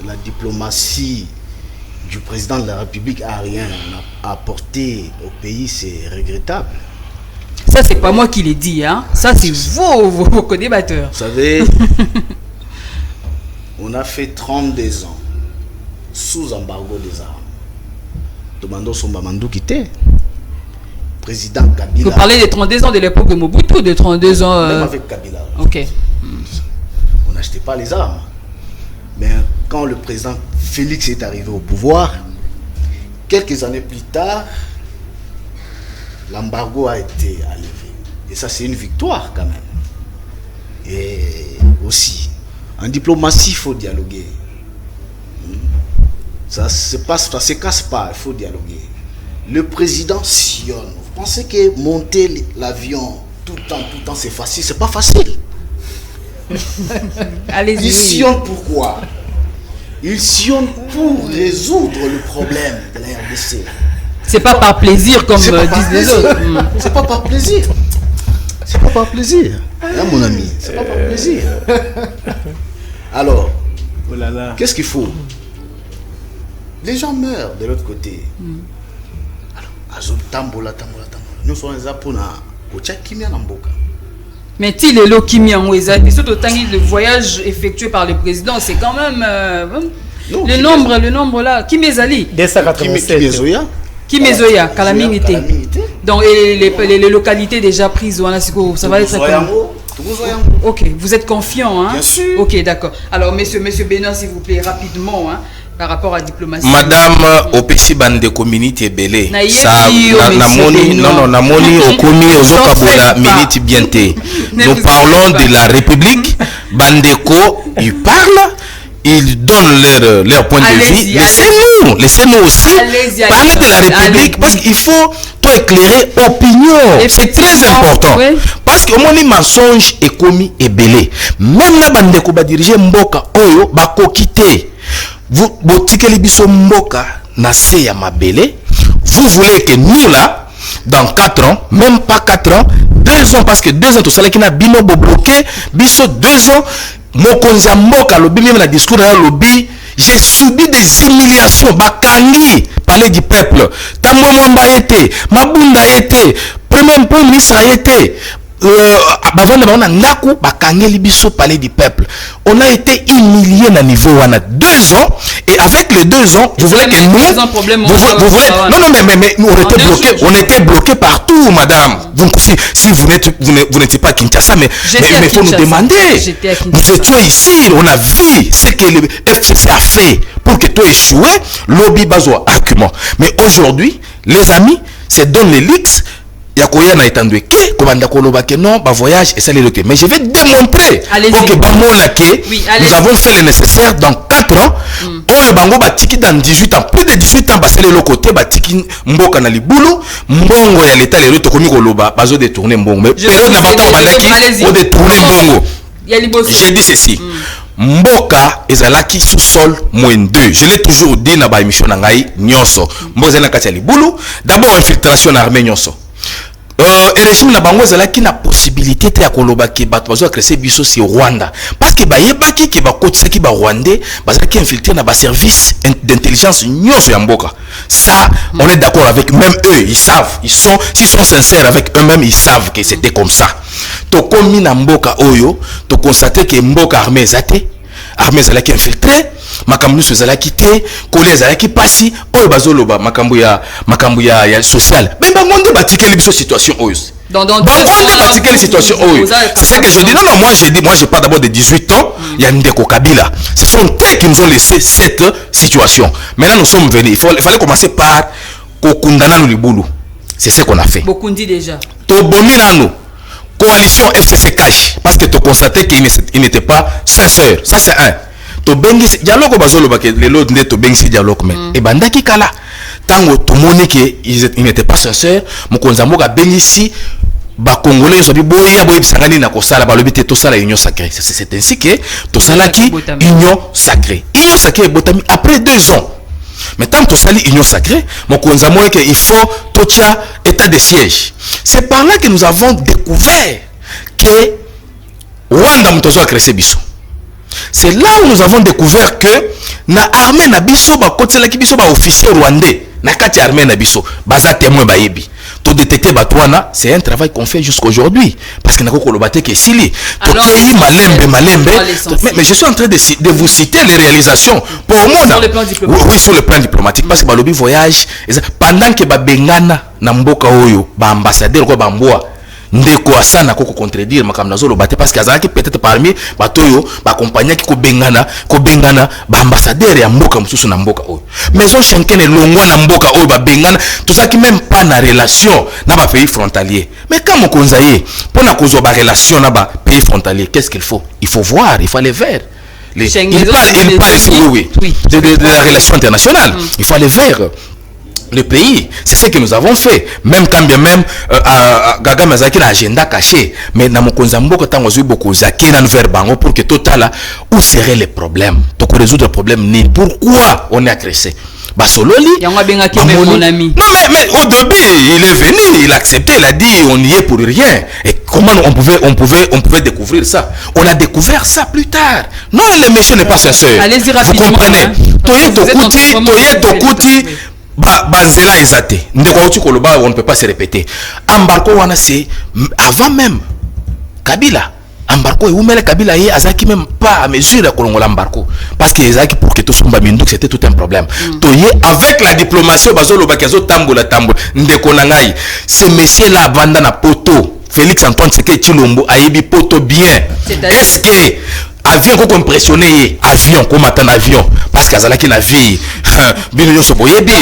la diplomatie du président de la République a rien apporté au pays, c'est regrettable. Ça, c'est pas moi qui l'ai dit, hein. Ça, c'est vos co-débatteurs. Vous savez, on a fait 32 ans sous embargo des armes. Demandons son Bamandou quitté. Président Kabila. Vous parlez des 32 ans de l'époque de Mobutu ou de 32 ans Même avec Kabila. Ok. On n'achetait pas les armes. Mais quand le président Félix est arrivé au pouvoir, quelques années plus tard, l'embargo a été enlevé. Et ça, c'est une victoire quand même. Et aussi, en diplomatie, il faut dialoguer. Ça se casse pas, il faut dialoguer. Le président sillonne. Vous pensez que monter l'avion tout le temps, c'est facile? C'est pas facile. Allez-y. Il sillonne pourquoi? Il sillonne pour résoudre le problème de la RDC. C'est pas par plaisir comme disent les autres. C'est pas par plaisir. C'est pas par plaisir. Hein, mon ami, c'est pas par plaisir. Alors, qu'est-ce qu'il faut? Les gens meurent de l'autre côté. Alors, tambola. Nous sommes là pour na kocha kimia na mboka. Mais il est là qui mis en Ouéza. Et surtout, le voyage effectué par le président, c'est quand même le nombre là. Qui m'ezali 287. Qui m'ezoya calamité. Donc les localités déjà prises, ça va être comme. Ok, vous êtes confiant, hein? Bien sûr. Ok, d'accord. Alors, monsieur Benoît, s'il vous plaît, rapidement, hein, par rapport à la diplomatie. Madame Opesi Bande Community Belé. Namoni Okomi Ozokabola Miniti Bienté. Nous parlons de la République. Bandeko, ils parlent. Ils donnent leur point de vue. Laissez-nous aussi parler de la République parce qu'il faut toi éclairer opinion. C'est très important. Oui. Parce que mon mensonge est commis et belé. Même la bande de diriger Mboka Oyo bako quitter. Vous botikeli biso Mboka na se ya mabele. Vous voulez que nous là dans 4 ans, même pas 4 ans, 2 ans parce que 2 ans tout ça qui na bino bloqué, biso 2 ans. Mokonzi Mboka lobi même la discours na lobi, j'ai subi des humiliations bakangi parler du peuple. Tambo Mwamba été, Mabunda été, premier ministre a été parler du peuple. On a été humilié à niveau on a 2 ans et avec les 2 ans, vous voulez que nous mais on était bloqué partout, madame. Donc si vous n'étiez pas à Kinshasa, mais il faut nous demander. Nous étions ici, on a vu ce que le FCC a fait pour que tu échoues. Lobby bazo argument. Mais aujourd'hui, les amis, c'est donne les leaks. Yakoya na etandwe ke komanda koloba ke non ba voyage et ça les loquer mais je vais démontrer que bamola ke nous avons fait le nécessaire dans 4 ans oyo bango batiki dans 18 ans plus de 18 ans basele le côté batiki Mboka na libulu mbongo ya l'état les to komi koloba bazo détourner mbongo mais période na bata bandaki o détourner mbongo. J'ai dit ceci Mboka ezalaki sous-sol -2. Je l'ai toujours dit na ba émission na ngai nyonso mboka na kati ya libulu d'abord infiltration na armée nyonso. Et régime na bango ezalaki na possibilité te ya koloba ke bato bazo créer biso si Rwanda parce que bayebaki ke bakotisaki ba Rwandais bazalaki infiltré na ba service d'intelligence nyonso ya Mboka. Ça on est d'accord avec même eux, ils savent, s'ils sont sincères avec eux-mêmes, ils savent que c'était comme ça. To komi na Mboka oyo to constater que Mboka armée armée ezalaki infiltré makambo nyonso ezalaki te kole ezalaki pasi oyo bazoloba makambo ya social mais bango nde batikeli biso situation oyo bango nde batikeli situation oyo. C'est ça que je dis. Non moi j'ai pas d'abord de 18 ans il y a Ndeko Kabila, ce sont eux qui nous ont laissé cette situation. Maintenant nous sommes venus, il fallait commencer par kokundana no libulu. C'est ce qu'on a fait. Bokundi déjà to bomina no coalition FCC cash parce que tu constatais qu'il n'était pas sincère. Ça c'est un. To bengi dialogue bazolo ba ke lelo nde to bengi dialogue mais et bandaki kala tango to moni que il n'était pas sincère mokonza mboka bengisi ba congolais so bi boya boye bisangani na kosala ba lobi te to sala union sacrée. C'est ainsi que to salaki union sacrée botami après 2 ans. Mais tant que sali union sacrée mokonza moi que il faut tocha état de siège. C'est par là que nous avons découvert que Rwanda mtozo a créé biso. C'est là où nous avons découvert que na armée na biso ba kotela ki biso ba officier rwandais na kati armée na biso baza témoin ba yebi to détecter batwana. C'est un travail qu'on fait jusqu'aujourd'hui parce que na ko lobate ke sili to kei malembe mais je suis en train de vous citer les réalisations pour moi oui sur le plan diplomatique parce que ba lobi voyage pendant que ba bengana na mboka oyo ba ambassadeur ko ba mboa ndeko asana ko contredire makamna zolo bate parce que azaki peut-être parmi batoyo ba compagnie ki ko bengana ba ambassadeur ya mboka mususu na mboka oyo maison Schenkene longwa na mboka oyo ba bengana tout ça qui même pas na relation na ba pays frontalier. Mais quand mokonzaye pour na kozo ba relation na ba pays frontalier, qu'est-ce qu'il faut voir, il faut aller vers il parle oui de la relation internationale. Il faut aller vers le pays. C'est ce que nous avons fait. Même quand bien même Gaga Mazaki na agenda caché, mais na mokonza mboka tango zui beaucoup zaki na faire bango pour que total où serait les problèmes pour résoudre le problème ni pourquoi on est agressé. Basololi mon ami. Non mais au début il est venu, il a accepté, il a dit on n'y est pour rien. Et comment on pouvait découvrir ça? On a découvert ça plus tard. Non, le monsieur n'est pas sincère. Allez-y rapidement. Vous comprenez? Toye Tokuti Banzela ezate. Ndeko uti koloba on ne peut pas se répéter. Embarco wana c'est avant même Kabila. Embarco et Oumele Kabila y azaki même pas à mesure de Kolongola embarco parce que ezaki pour que tout somba mindou c'était tout un problème. Toyé avec la diplomatie bazolo bakazo tambola ndeko nangai. Ce monsieur là banda na poto Félix Antoine Tshisekedi Tshilombo aibi poto bien. Est-ce que avion ko impressionné avion comme attend avion parce que azalaki na vie bino yo soboye bi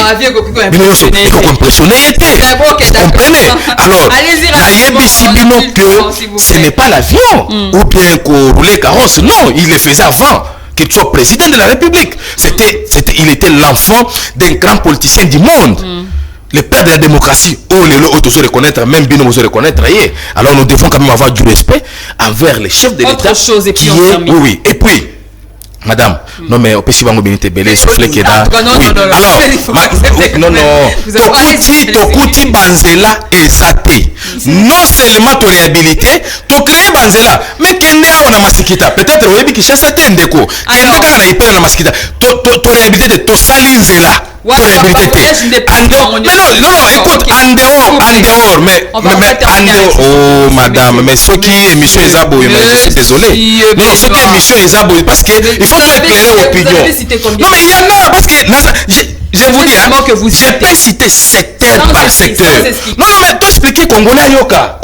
bino yo soboye ko impressionné était vous comprenez alors la yebisi bino que ce n'est pas l'avion ou bien qu'on roulait carrosse non il le faisait avant qu'il soit président de la République il était l'enfant d'un grand politicien du monde le père de la démocratie, auto se reconnaître, même bien nous se reconnaître. Alors nous devons quand même avoir du respect envers les chefs de l'État. Qui est, oui, et puis, madame, non mais au PC Bango Binité Belé, soufflé qui est là. Tokuti Banzela exaté. Non seulement ton réhabilité, tu crées Banzela, mais Kende on a masikita. Peut-être au début qui chasse à Tendeko. Kende quand on a hyper la masikita. Tu réhabilité de Tosalinzela. Non, écoute, en dehors, mais en dehors, oh madame, mais ce qui est émission Ezabo, je suis désolé. Non, ce qui est émission Ezabo, parce que il faut nous éclairer l'opinion. Non, mais il y en a, parce que je vous dis, je peux citer secteur par secteur. Non, mais tu expliquer Congolais Ayoka,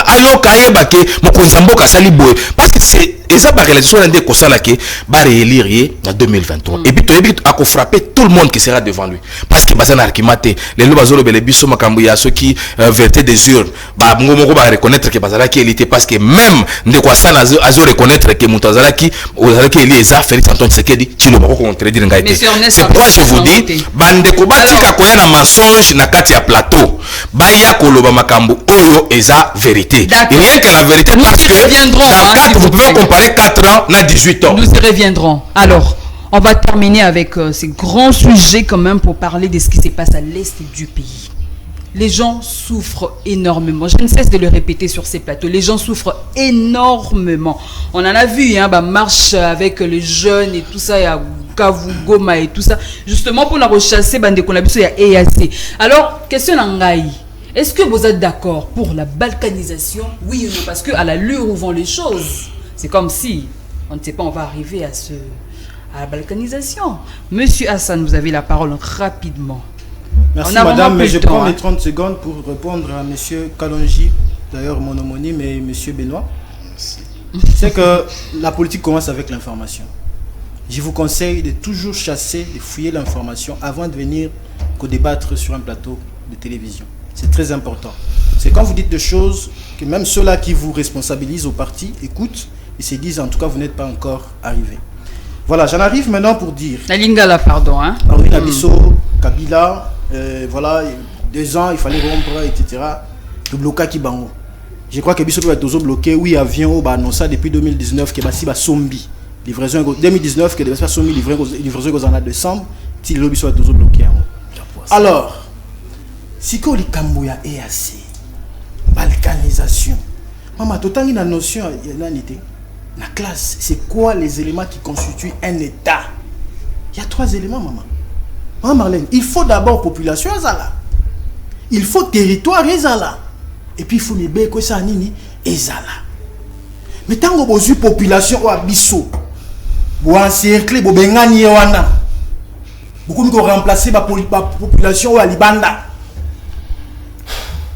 Ayoka Yebake, Mokonzamboka Saliboé, parce que c'est. Et ça, la réalisation d'un constat là qui va réélire en 2023. Et puis, tu as frappé tout le monde qui sera devant lui. Parce que Bazana Arkimate, les Lobazolo Belebiso Makambuya, ceux qui vertaient des urnes, Mongomoko va reconnaître que Bazala qui était parce que même Ndekwasan a reconnaître que Moutazala qui est Félix Antoine Tshisekedi, Tshilombo contredire Ngaïté. C'est pourquoi je vous dis, Bandeko Batika Koyana mensonge na kati ya plateau. Baya Koloba Makambu Oyo eza vérité. Et rien que la vérité parce que dans 4, vous pouvez comparer 4 ans, on a 18 ans. Nous y reviendrons. Alors, on va terminer avec ces grands sujets quand même pour parler de ce qui se passe à l'est du pays. Les gens souffrent énormément. Je ne cesse de le répéter sur ces plateaux. Les gens souffrent énormément. On en a vu, marche avec les jeunes et tout ça, il y a Kavugoma et tout ça. Justement pour la rechasser, il y a EAC. Alors, question Nangaï. Est-ce que vous êtes d'accord pour la balkanisation? Oui ou non? Parce qu'à l'allure où vont les choses, c'est comme si, on ne sait pas, on va arriver à la balkanisation. Monsieur Hassan, vous avez la parole rapidement. Merci madame, mais je prends les 30 secondes pour répondre à monsieur Kalonji, d'ailleurs mon homonyme et monsieur Benoît. C'est que la politique commence avec l'information. Je vous conseille de toujours chasser, de fouiller l'information avant de venir débattre sur un plateau de télévision. C'est très important. C'est quand vous dites des choses que même ceux-là qui vous responsabilisent au parti écoutent et se disent en tout cas vous n'êtes pas encore arrivé. Voilà, j'en arrive maintenant pour dire. La Lingala, pardon. Henri Nabiso, Kabila, voilà, 2 ans, il fallait rompre, etc. Le blocage qui bango. Je crois que Biso peut être bloqué, oui, avion, au Banosa depuis 2019, que Bassi Sombi. Livraison 2019, que Bassi Sombi, livraison aux années de décembre, si le Biso est toujours bloqué. Alors, si qu'on dit Kamboya EAC, balkanisation. Maman, tout le temps, il y a une notion, la classe, c'est quoi les éléments qui constituent un État? Il y a 3 éléments, maman. Maman Marlène, il faut d'abord population, il faut territoire, et puis il faut que ça nini, ezala. Mais tant que vous avez population ou abisso, vous encerclez, vous bengani wana, vous pouvez remplacer la population ou à Libanda.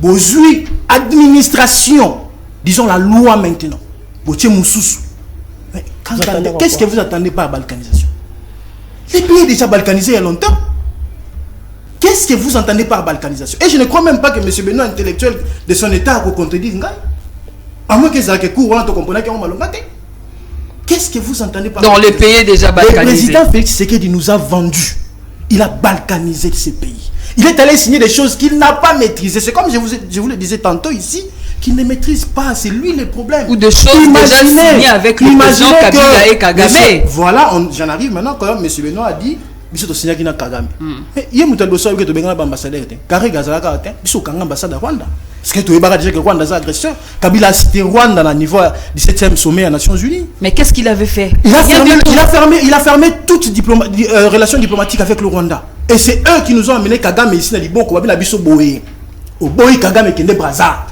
Vous avez administration, disons la loi maintenant. Vous avez moussous. Qu'est-ce que vous attendez par balkanisation? Les pays déjà balkanisés il y a longtemps. Qu'est-ce que vous entendez par balkanisation? Et je ne crois même pas que M. Benoît, intellectuel de son État, vous contredise. À moins que ça ait cours, on comprend qu'il y a un Qu'est-ce que vous entendez par dans les pays déjà balkanisés? Le président Félix Tshisekedi nous a vendu. Il a balkanisé ces pays. Il est allé signer des choses qu'il n'a pas maîtrisées. C'est comme je vous le disais tantôt ici, qu'il ne maîtrise pas. C'est lui le problème. Ou des choses déjà signées avec le président Kabila et Kagame. Voilà, j'en arrive maintenant quand M. Benoît a dit biso to signé na Kagame. Mais il y a mutal dossier que to benga ambassadeur te. Carré Gazalaka te. Biso kanga ambassade Rwanda. Parce que tu es déjà que Rwanda est agresseur. Kabila a cité Rwanda à niveau 17e sommet des Nations Unies. Mais qu'est-ce qu'il avait fait? Il a fermé toute relation diplomatique avec le Rwanda. Et c'est eux qui nous ont amené Kagame ici dans Liboko, Babila Biso Boé. Au Boé Kagame Kende Braza.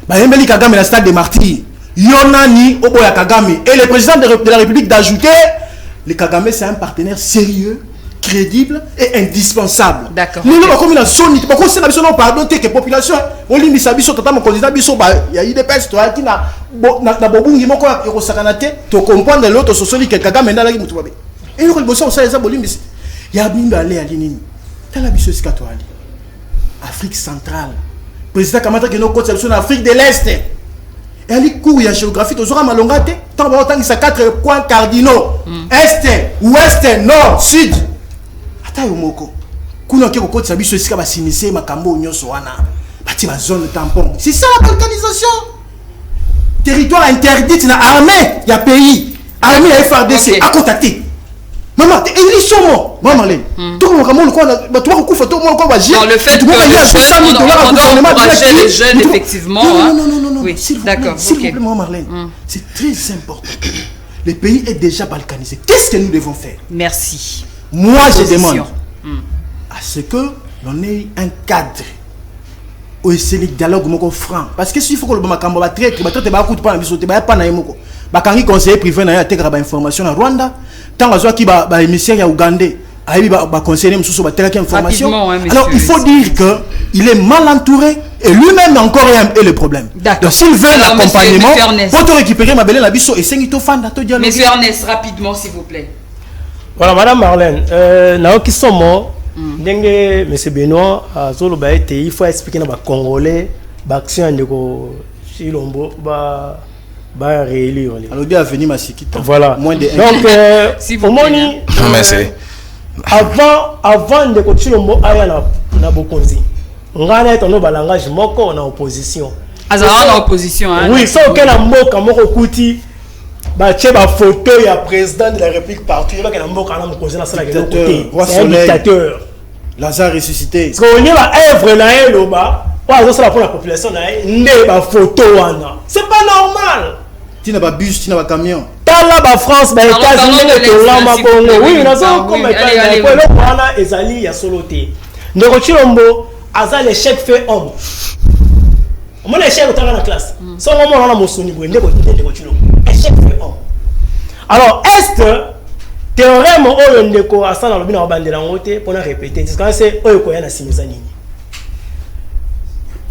Bayembeli Kagame la stade des martyrs. Yonani Oboya Kagame. Et le président de la République d'ajouter, le Kagame c'est un partenaire sérieux, crédible et indispensable. D'accord. Nous avons comme une sonite. Pourquoi c'est la mission pardon que population Olimbi Sabiso totalement candidat biso il y a eu des pestes qui na bobungi moko ko sakanate to comprendre l'autre sociali que Kagame ndala ki mutubabe. Et le bossa ça les abolimbi. Ya bimba aller ali nini. Tala biso sikato ali. Afrique centrale. Président Kamata que nos côtes en Afrique de l'Est. Et ali cours ya géographie to zora malongate tant ba otangisa 4 points cardinaux. Est, ouest, nord, sud. Ata yomoko. Kuna ke ko côte biso sika ba sinise makambo nyonso wana. Bati ba zone tampon. C'est ça la balkanisation. Territoire interdit na armée ya pays. Armée FARDC à contacter. Maman, ils sont morts. Maman, tout le monde le fait que on doit encourager les jeunes, effectivement. Non. Oui, d'accord. S'il vous plaît, maman Marlène, c'est très important. Le pays est déjà balkanisé. Qu'est-ce que nous devons faire? Merci. Moi, je demande à ce que l'on ait un cadre où c'est le dialogue franc. Parce que s'il faut que le Bamakamba va traiter, pas bakangi conseiller privé na ya tekra ba information na Rwanda tant azwa ki ba émissaire ya Ougandais ayi ba conseiller mususu ba tekra information. Alors il faut dire que il est mal entouré et lui-même encore est le problème. Donc s'il veut l'accompagnement pour te récupérer ma belle la biso et sengi to fanda to dialogue. Monsieur Ernest rapidement s'il vous plaît. Voilà madame Marlène naoki somo ndenge monsieur Benoît azolo ba été il faut expliquer na ba congolais ba action ndeko Chilombo ba réélire. Alors bien venir Masikita. Voilà. Moins de donc au moni avant de Chilombo aya na bokonzi. Ngana est en langage moko na opposition. Azara na opposition hein. Oui, ça aucun mboka moko kuti ba che ba photo ya président de la République partout, il va que na mboka na mokonzi na sala ke côté. C'est un dictateur. Lazare ressuscité. Parce qu'on y va œuvre na eloba. Pour la population, photo. C'est pas normal. Tu n'as pas bus, tu n'as pas camion. Dans la France, les États-Unis, oui, nous avons comme il y a soloté. Nous avons un chèque fait homme. On a un chèque dans la classe. Sans moment, on a un chèque fait homme. Alors, est-ce théorème où on est à ça dans le bin pour répéter, c'est eux qui ont un simultané.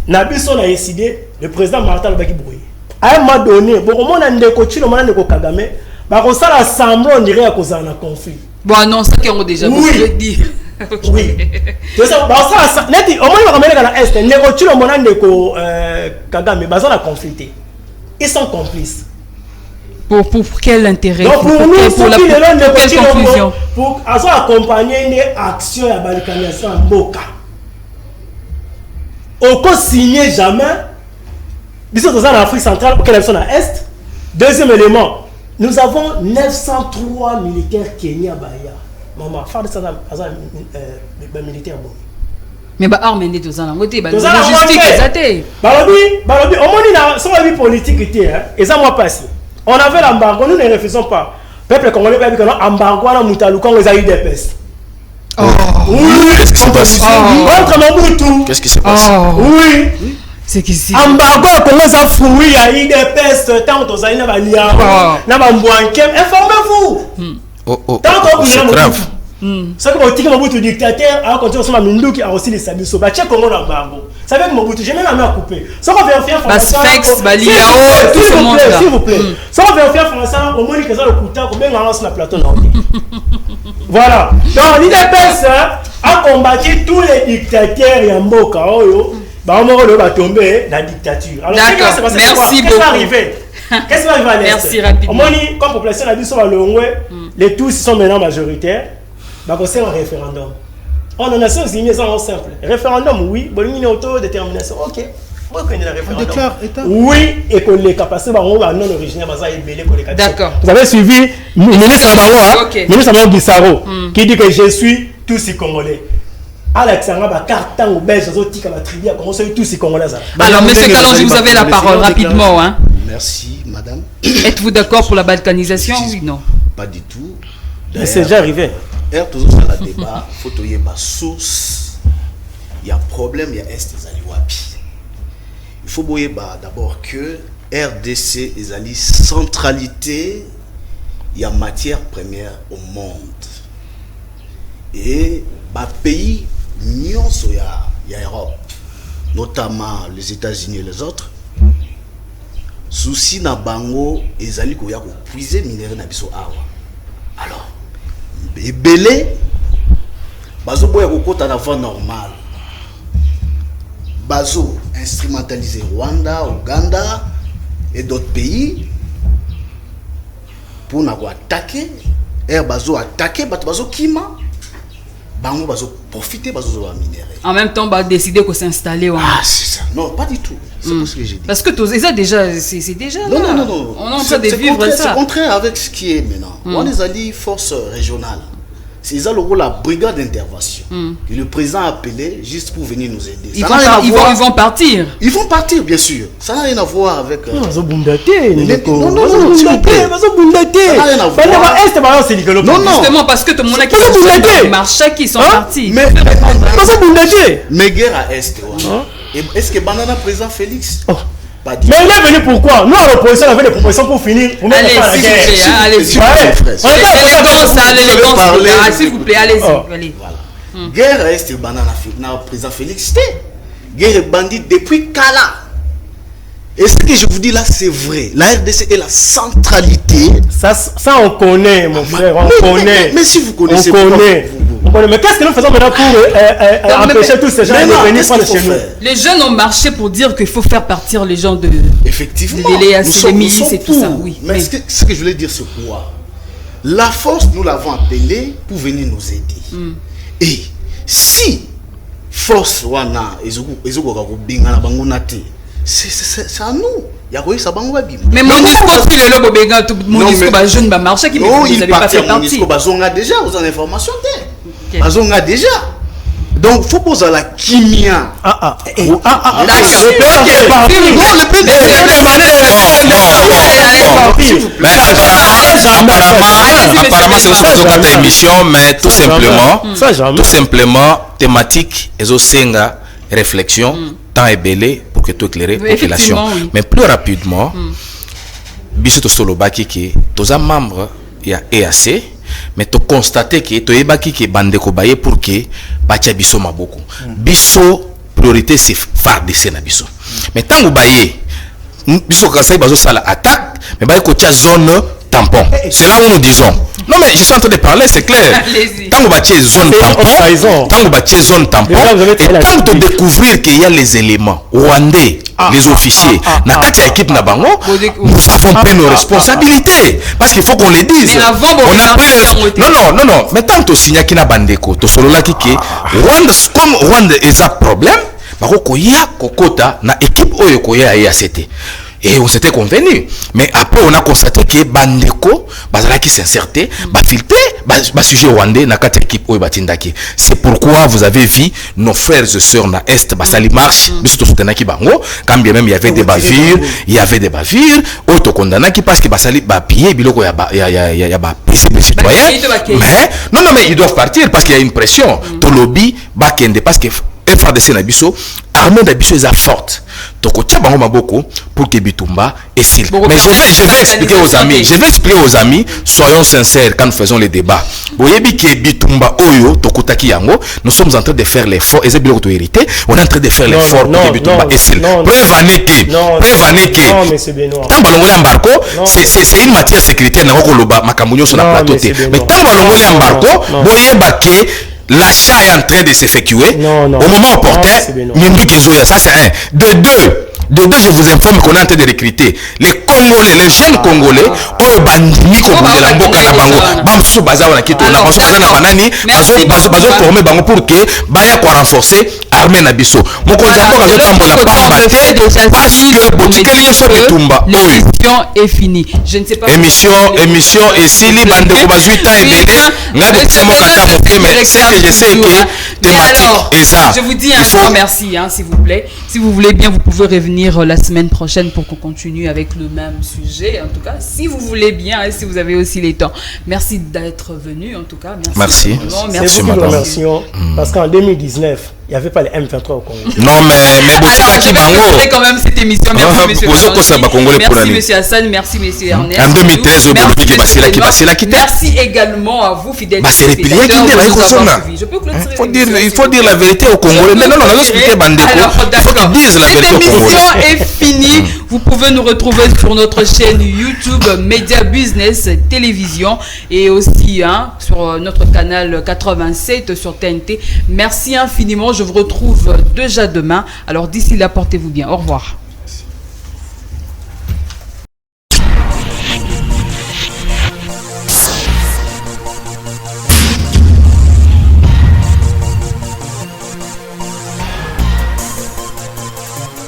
Nabiso a décidé, le président Martin Lubaki Brouillé. À un moment donné, bon, on a des coachs, on a des Kagame, on s'est rassemblé, on dirait à cause d'un conflit. Bon, non, ça qu'on a déjà dit. Oui. Au moins, il va ramener dans l'Est, les coachs, on a des Kagame, ils ont conflité. Ils sont complices. Pour quel intérêt? Donc, pour nous, pour quelle conclusion? Pour accompagner une action à balkanisation en Boka. On ne signe jamais. Nous sommes en Afrique centrale, pour qu'elle soit à l'Est. Deuxième élément, nous avons 903 militaires kenyans. Maman, faire de ça, militaire. Mais bah armé de tous en côté, bah logistique exacté. Balobi, au moins il a politique était hein. Et ça moi passé. On avait l'embargo, nous ne refusons pas. Peuple congolais peuple congolais embargo na mutalu quand ils a eu des pestes. Oh. Oui, qu'est-ce qui s'est passé? Qu'est-ce qui s'est passé? Oui. C'est qu'ici. Embargo comment ça fruit, il y a eu des pestes tant que ça na ba lia. Na ba mbwanke, informez-vous. Oh, c'est grave. Ça que Mobutu Mobutu dictateur a continué sur ma minduki a aussi les sabiso ba check Congo l'embargo. Ça veut que Mobutu j'ai même la main coupée. Ça va faire français. Basfex Baliao tout ce monde là. S'il vous plaît. Ça va faire français au moins que ça le couteau combien on lance la plateau là. Voilà. Donc l'IDPS a combattu tous les dictateurs et Mboka oyo ba on va tomber la dictature. Alors merci beaucoup. Qu'est-ce qui va arriver à l'Est? Merci rapidement. Au moins comme population la biso va longwe, les tous sont maintenant majoritaires. C'est un référendum. On a Nations Unies, c'est simple. Référendum, oui. Bolivie, autodétermination, ok. On déclare État. Oui, et que les capacités non originaires, d'accord. Vous avez suivi le ministre Amaro Bissaro qui dit que je suis tous ces Congolais. Alexandra Cartan ou Belge, tribu, comment sont tous ces Congolais. Alors, monsieur Kalonji, vous avez la parole rapidement. Hein. Merci, madame. Êtes-vous d'accord pour la balkanisation? Oui, non. Pas du tout. C'est déjà arrivé. Toujours dans le débat, il faut trouver ma source. Il y a problème, il y a est des aliwapi. il faut voir d'abord que RDC est la centralité, il y a matière première au monde. Et les pays, il y a Europe, notamment les États-Unis et les autres. Souci na bango ezali ko ya ko puiser minerai na biso awa. Alors, ebele bazo boya ko kota na voie normale. Bazo instrumentaliser Rwanda, Ouganda et d'autres pays pour na ko attaquer, bazo attaquer bazo kima. Bango bazo profiter bazo zo minerai. En même temps, bah décider qu'on s'installer. Ah, c'est ça. Non, pas du tout. C'est ce que j'ai dit. Parce que c'est déjà, c'est déjà. Non, là. non. On est en train de vivre ça. C'est contraire avec ce qui est maintenant. On est allé force régionale. C'est ça le rôle de la brigade d'intervention que le président a appelé juste pour venir nous aider. Ils vont partir. Ils vont partir, bien sûr. Ça n'a rien à voir avec. Non, s'il vous plaît. Non. Justement, parce que tout le monde a qui marché, qui sont partis. Mais guerre à Est. Est-ce que Banana président Félix? Mais il est venu pourquoi? Nous, à l'opposition, on avait des propositions pour finir. Allez, s'il vous plaît, allez-y. Guerre à Est, Banana président Félix. Guerre bandit depuis Kala. Et ce que je vous dis là, c'est vrai. La RDC est la centralité. Ça on connaît, mon frère, on connaît. Mais si vous connaissez, on connaît. Mais qu'est-ce que nous faisons maintenant pour empêcher tous ces gens de venir prendre chez nous? Les jeunes ont marché pour dire qu'il faut faire partir les gens de. Effectivement. Les milices et tout ça, oui. Mais ce que je voulais dire, c'est quoi? La force, nous l'avons appelée pour venir nous aider. Et si force, c'est à nous. Mais Monisco, si le lobo béga, Monisco va jeune va marcher qui non, il pas fait partie. Monisco bazonga déjà aux informations bazonga déjà. Donc faut poser la kimia. Apparemment c'est une émission, mais tout simplement thématique et Senga réflexion temps est belé pour que tout éclaire la population. Mais plus rapidement, biso to solo baki ki tous un membre ya EAC, mais tu constater que tu ebaki ki bande ko baye pour que batia biso maboko. Biso priorité c'est FARDC na biso. Mais tant que baye biso quand ça bazo sala attaque, mais baye ko tia zone tampon. C'est là où nous disons. Non mais je suis en train de parler, c'est clair. Tant que bâtir zone tampon, et tant de découvrir qu'il y a les éléments rwandais, les officiers, na kati équipe na bango, nous avons pris nos responsabilités parce qu'il faut qu'on les dise. Mais avant, on a pris non. Mais tant que signa kina bandeko, to solo la kiki, Rwanda comme Rwanda est un problème, bako koya kokota na équipe oyo koya IACT. Et on s'était convenu. Mais après, on a constaté que Bandeko, Bazala qui s'insertait, filtré, sujet rwandais, na quatre équipes au Batindaki. C'est pourquoi vous avez vu nos frères et sœurs na Est, Basali marche, Bisoto Soutenaki Bango, quand bien même il y avait des bavures, auto kondanaki parce que Basali piller, biloko ya PCB citoyen. Mais, non, mais ils doivent partir parce qu'il y a une pression. To lobby, bakende, parce que FARDC na biso, armée na biso est forte. Donc, bango maboko pour que Bitumba et Sil. Mais je vais expliquer aux amis, soyons sincères quand nous faisons les débats. Boyebi ke Bitumba Oyo, Tokutaki Yango, nous sommes en train de faire l'effort, et c'est bien autorité, on est en train de faire l'effort pour que Bitumba et Sil. Preuve année tant balongoli embarco, c'est une matière sécuritaire, n'a pas loba makamunyo sur la plateau. Mais tant balongoli embarco, boyeba ke l'achat est en train de s'effectuer au moment opportun. Ça c'est un. De deux, je vous informe qu'on est en train de recruter les Congolais, les jeunes Congolais, au bandini de la boca na bango, bamsu baza wana kito na parce que na banani bazo former bango pour que baya ko renforcer armée na biso. Moko nzambo kazo tambola pambate parce que botikeli yeso bitumba. L'émission est finie. Je ne sais pas. Émission et sili bande ko bazuita ebele ngabo temo kata moke mais c'est que je sais que thématique et ça. Je vous dis un grand merci s'il vous plaît. Si vous voulez bien, vous pouvez revenir la semaine prochaine pour qu'on continue avec le même sujet. En tout cas, si vous voulez bien et si vous avez aussi les temps. Merci d'être venu. En tout cas, merci. C'est vous qui nous remercions parce qu'en 2019, il n'y avait pas les M23 au Congo. Non, mais je vais quand même cette émission. Merci, monsieur Hassan, merci, monsieur Ernest. En 2013, merci également à vous, fidèles téléspectateurs. Il faut dire la vérité au Congolais. Non, on a expliqué Bandeko. Il faut qu'ils disent la vérité au Congolais. Cette émission est finie. Vous pouvez nous retrouver sur notre chaîne YouTube Média Business Télévision et aussi sur notre canal 87 sur TNT. Merci infiniment. Je vous retrouve déjà demain. Alors d'ici là, portez-vous bien. Au revoir.